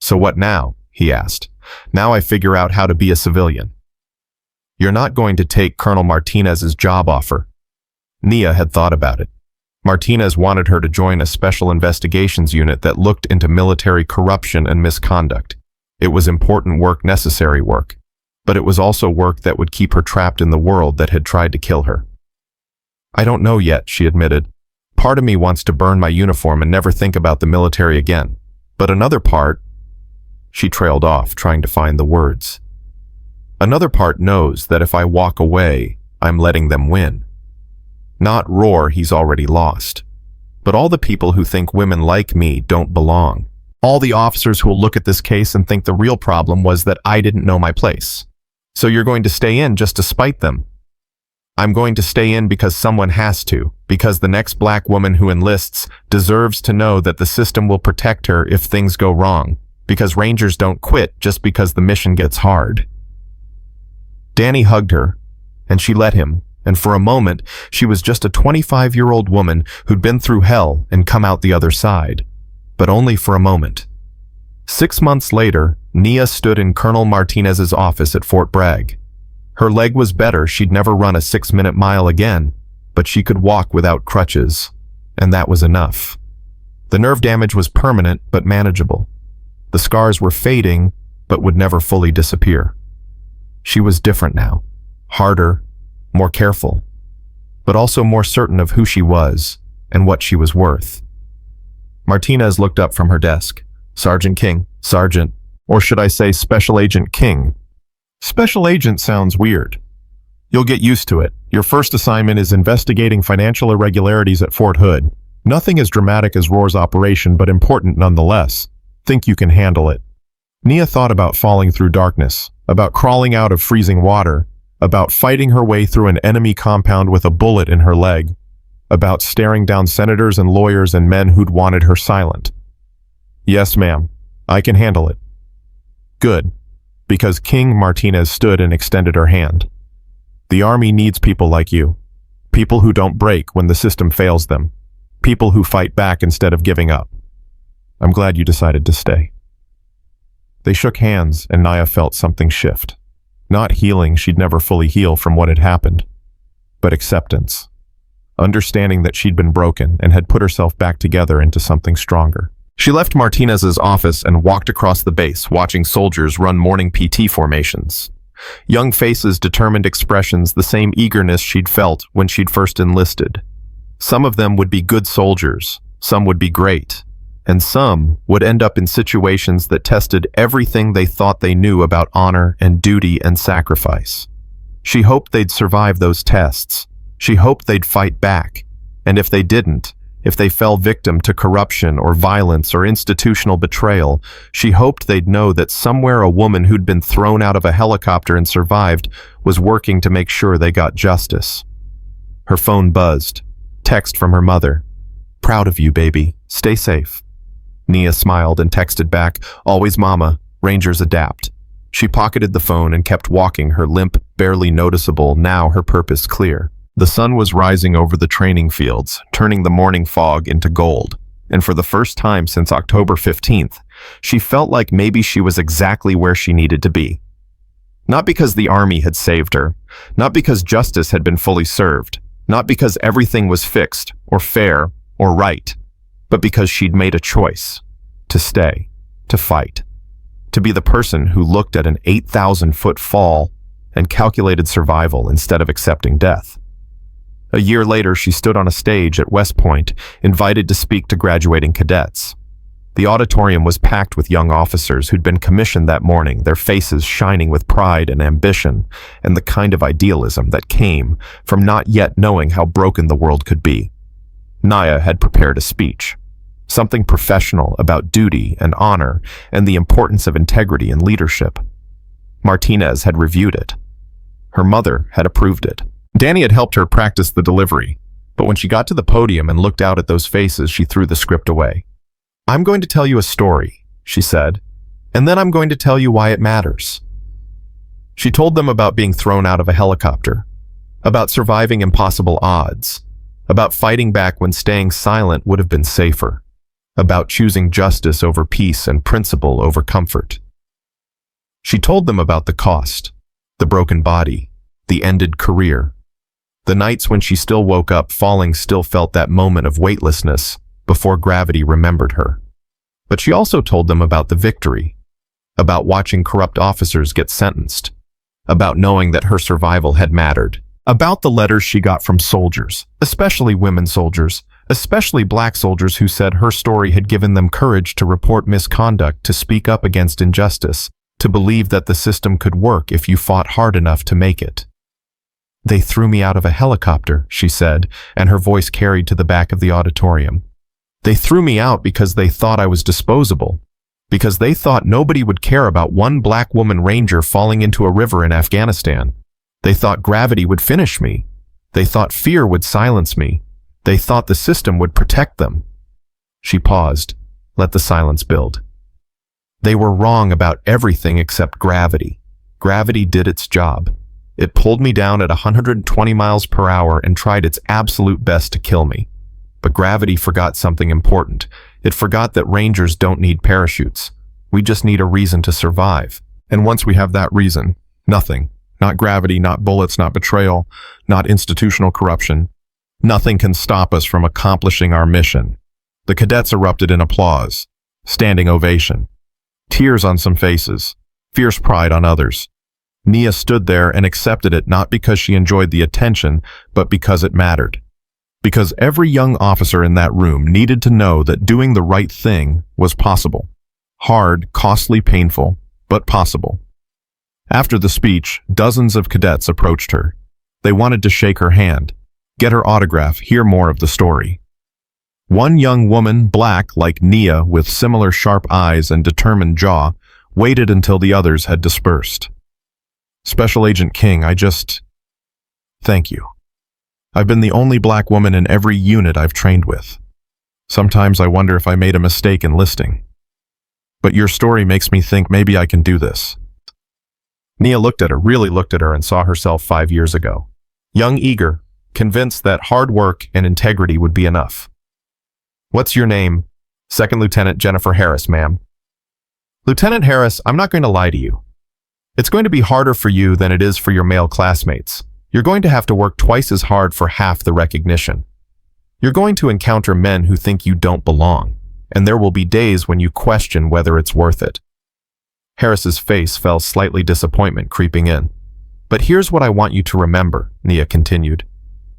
"So what now?" he asked. "Now I figure out how to be a civilian." "You're not going to take Colonel Martinez's job offer." Nia had thought about it. Martinez wanted her to join a special investigations unit that looked into military corruption and misconduct. It was important work, necessary work. But it was also work that would keep her trapped in the world that had tried to kill her. "I don't know yet," she admitted. "Part of me wants to burn my uniform and never think about the military again. But another part—" She trailed off, trying to find the words. "Another part knows that if I walk away, I'm letting them win. Not Roar, he's already lost. But all the people who think women like me don't belong. All the officers who will look at this case and think the real problem was that I didn't know my place. So you're going to stay in just to spite them?" "I'm going to stay in because someone has to, because the next black woman who enlists deserves to know that the system will protect her if things go wrong, because Rangers don't quit just because the mission gets hard." Danny hugged her, and she let him, and for a moment, she was just a 25-year-old woman who'd been through hell and come out the other side. But only for a moment. 6 months later, Nia stood in Colonel Martinez's office at Fort Bragg. Her leg was better, she'd never run a 6-minute mile again, but she could walk without crutches, and that was enough. The nerve damage was permanent but manageable. The scars were fading, but would never fully disappear. She was different now, harder, more careful, but also more certain of who she was and what she was worth. Martinez looked up from her desk. "Sergeant King, Sergeant, or should I say Special Agent King?" "Special Agent sounds weird. You'll get used to it. Your first assignment is investigating financial irregularities at Fort Hood. Nothing as dramatic as Roar's operation, but important nonetheless. Think you can handle it." Nia thought about falling through darkness, about crawling out of freezing water, about fighting her way through an enemy compound with a bullet in her leg, about staring down senators and lawyers and men who'd wanted her silent. "Yes, ma'am. I can handle it." "Good," because King Martinez stood and extended her hand. "The Army needs people like you. People who don't break when the system fails them. People who fight back instead of giving up. I'm glad you decided to stay." They shook hands, and Nia felt something shift. Not healing, she'd never fully heal from what had happened, but acceptance. Understanding that she'd been broken and had put herself back together into something stronger. She left Martinez's office and walked across the base, watching soldiers run morning PT formations. Young faces, determined expressions, the same eagerness she'd felt when she'd first enlisted. Some of them would be good soldiers, some would be great, and some would end up in situations that tested everything they thought they knew about honor and duty and sacrifice. She hoped they'd survive those tests. She hoped they'd fight back, and if they didn't, if they fell victim to corruption or violence or institutional betrayal, she hoped they'd know that somewhere a woman who'd been thrown out of a helicopter and survived was working to make sure they got justice. Her phone buzzed. Text from her mother. "Proud of you, baby. Stay safe." Nia smiled and texted back, "Always mama. Rangers adapt." She pocketed the phone and kept walking, her limp barely noticeable, now her purpose clear. The sun was rising over the training fields, turning the morning fog into gold, and for the first time since October 15th, she felt like maybe she was exactly where she needed to be. Not because the Army had saved her, not because justice had been fully served, not because everything was fixed, or fair, or right, but because she'd made a choice to stay, to fight, to be the person who looked at an 8,000-foot fall and calculated survival instead of accepting death. A year later, she stood on a stage at West Point, invited to speak to graduating cadets. The auditorium was packed with young officers who'd been commissioned that morning, their faces shining with pride and ambition, and the kind of idealism that came from not yet knowing how broken the world could be. Nia had prepared a speech, something professional about duty and honor and the importance of integrity and leadership. Martinez had reviewed it. Her mother had approved it. Danny had helped her practice the delivery, but when she got to the podium and looked out at those faces, she threw the script away. "I'm going to tell you a story," she said, "and then I'm going to tell you why it matters." She told them about being thrown out of a helicopter, about surviving impossible odds, about fighting back when staying silent would have been safer, about choosing justice over peace and principle over comfort. She told them about the cost, the broken body, the ended career. The nights when she still woke up falling still felt that moment of weightlessness before gravity remembered her. But she also told them about the victory, about watching corrupt officers get sentenced, about knowing that her survival had mattered, about the letters she got from soldiers, especially women soldiers, especially black soldiers who said her story had given them courage to report misconduct, to speak up against injustice, to believe that the system could work if you fought hard enough to make it. "They threw me out of a helicopter," she said, and her voice carried to the back of the auditorium. "They threw me out because they thought I was disposable, because they thought nobody would care about one black woman ranger falling into a river in Afghanistan. They thought gravity would finish me. They thought fear would silence me. They thought the system would protect them." She paused, let the silence build. "They were wrong about everything except gravity. Gravity did its job. It pulled me down at 120 miles per hour and tried its absolute best to kill me. But gravity forgot something important. It forgot that rangers don't need parachutes. We just need a reason to survive. And once we have that reason, nothing, not gravity, not bullets, not betrayal, not institutional corruption, nothing can stop us from accomplishing our mission." The cadets erupted in applause, standing ovation. Tears on some faces, fierce pride on others. Nia stood there and accepted it, not because she enjoyed the attention, but because it mattered. Because every young officer in that room needed to know that doing the right thing was possible. Hard, costly, painful, but possible. After the speech, dozens of cadets approached her. They wanted to shake her hand, get her autograph, hear more of the story. One young woman, black like Nia, with similar sharp eyes and determined jaw, waited until the others had dispersed. "Special Agent King, thank you. I've been the only black woman in every unit I've trained with. Sometimes I wonder if I made a mistake enlisting. But your story makes me think maybe I can do this." Nia really looked at her and saw herself 5 years ago. Young, eager, convinced that hard work and integrity would be enough. "What's your name?" "Second Lieutenant Jennifer Harris, ma'am." "Lieutenant Harris, I'm not going to lie to you. It's going to be harder for you than it is for your male classmates. You're going to have to work twice as hard for half the recognition. You're going to encounter men who think you don't belong, and there will be days when you question whether it's worth it." Harris's face fell, slightly disappointment creeping in. "But here's what I want you to remember," Nia continued.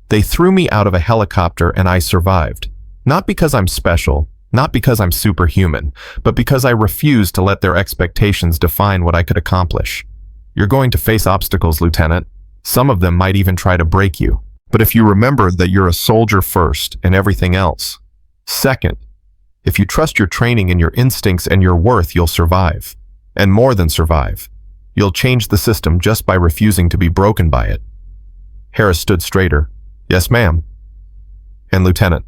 "They threw me out of a helicopter and I survived. Not because I'm special, not because I'm superhuman, but because I refused to let their expectations define what I could accomplish. You're going to face obstacles, Lieutenant. Some of them might even try to break you. But if you remember that you're a soldier first and everything else second, if you trust your training and your instincts and your worth, you'll survive. And more than survive. You'll change the system just by refusing to be broken by it." Harris stood straighter. "Yes, ma'am." "And Lieutenant,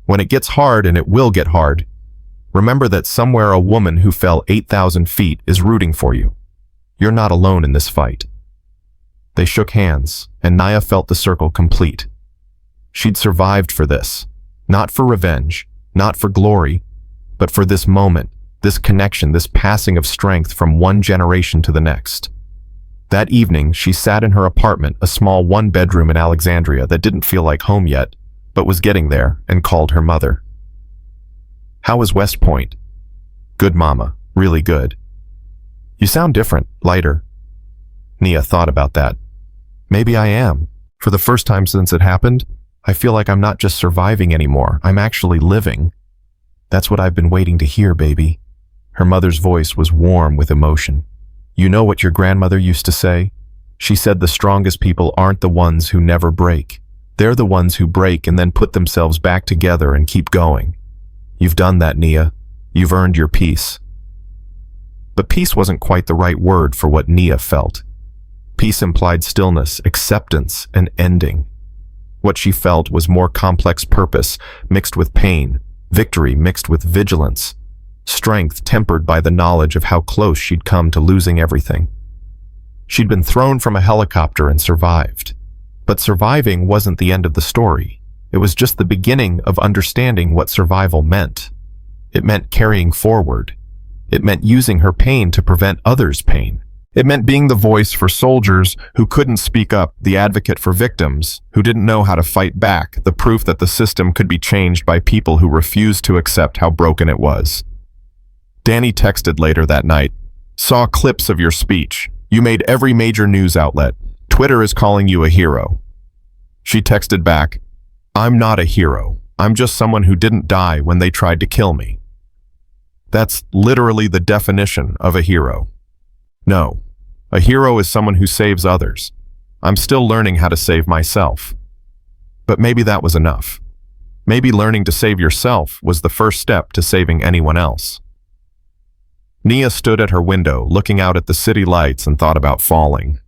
when it gets hard, and it will get hard, remember that somewhere a woman who fell 8,000 feet is rooting for you. You're not alone in this fight." They shook hands, and Nia felt the circle complete. She'd survived for this, not for revenge, not for glory, but for this moment, this connection, this passing of strength from one generation to the next. That evening, she sat in her apartment, a small one-bedroom in Alexandria that didn't feel like home yet, but was getting there, and called her mother. "How is West Point?" "Good, Mama. Really good." "You sound different, lighter." Nia thought about that. "Maybe I am. For the first time since it happened, I feel like I'm not just surviving anymore. I'm actually living." "That's what I've been waiting to hear, baby." Her mother's voice was warm with emotion. "You know what your grandmother used to say? She said the strongest people aren't the ones who never break, They're the ones who break and then put themselves back together and keep going. You've done that, Nia. You've earned your peace. But peace wasn't quite the right word for what Nia felt. Peace implied stillness, acceptance, and ending. What she felt was more complex purpose mixed with pain, victory mixed with vigilance, strength tempered by the knowledge of how close she'd come to losing everything. She'd been thrown from a helicopter and survived. But surviving wasn't the end of the story. It was just the beginning of understanding what survival meant. It meant carrying forward. It meant using her pain to prevent others' pain. It meant being the voice for soldiers who couldn't speak up, the advocate for victims who didn't know how to fight back, the proof that the system could be changed by people who refused to accept how broken it was. Danny texted later that night, "Saw clips of your speech. You made every major news outlet. Twitter is calling you a hero." She texted back, "I'm not a hero. I'm just someone who didn't die when they tried to kill me." That's literally the definition of a hero. No, a hero is someone who saves others. I'm still learning how to save myself. But maybe that was enough. Maybe learning to save yourself was the first step to saving anyone else. Nia stood at her window, looking out at the city lights, and thought about falling.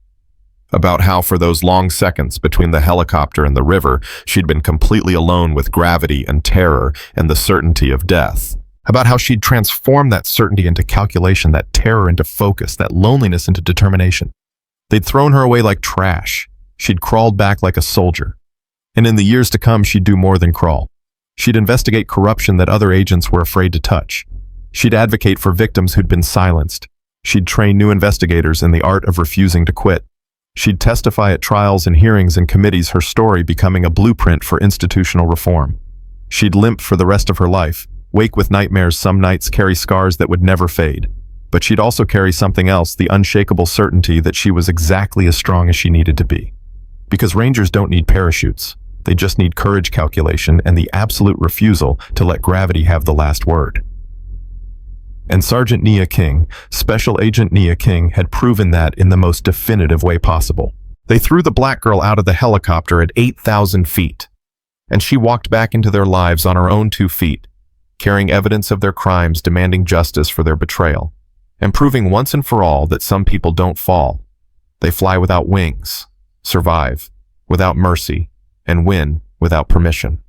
About how for those long seconds between the helicopter and the river, she'd been completely alone with gravity and terror and the certainty of death. About how she'd transformed that certainty into calculation, that terror into focus, that loneliness into determination. They'd thrown her away like trash. She'd crawled back like a soldier. And in the years to come, she'd do more than crawl. She'd investigate corruption that other agents were afraid to touch. She'd advocate for victims who'd been silenced. She'd train new investigators in the art of refusing to quit. She'd testify at trials and hearings and committees, her story becoming a blueprint for institutional reform. She'd limp for the rest of her life, wake with nightmares some nights, carry scars that would never fade. But she'd also carry something else, the unshakable certainty that she was exactly as strong as she needed to be. Because Rangers don't need parachutes. They just need courage, calculation, and the absolute refusal to let gravity have the last word. And Sergeant Nia King, Special Agent Nia King, had proven that in the most definitive way possible. They threw the black girl out of the helicopter at 8,000 feet, and she walked back into their lives on her own 2 feet, carrying evidence of their crimes, demanding justice for their betrayal, and proving once and for all that some people don't fall. They fly without wings, survive without mercy, and win without permission.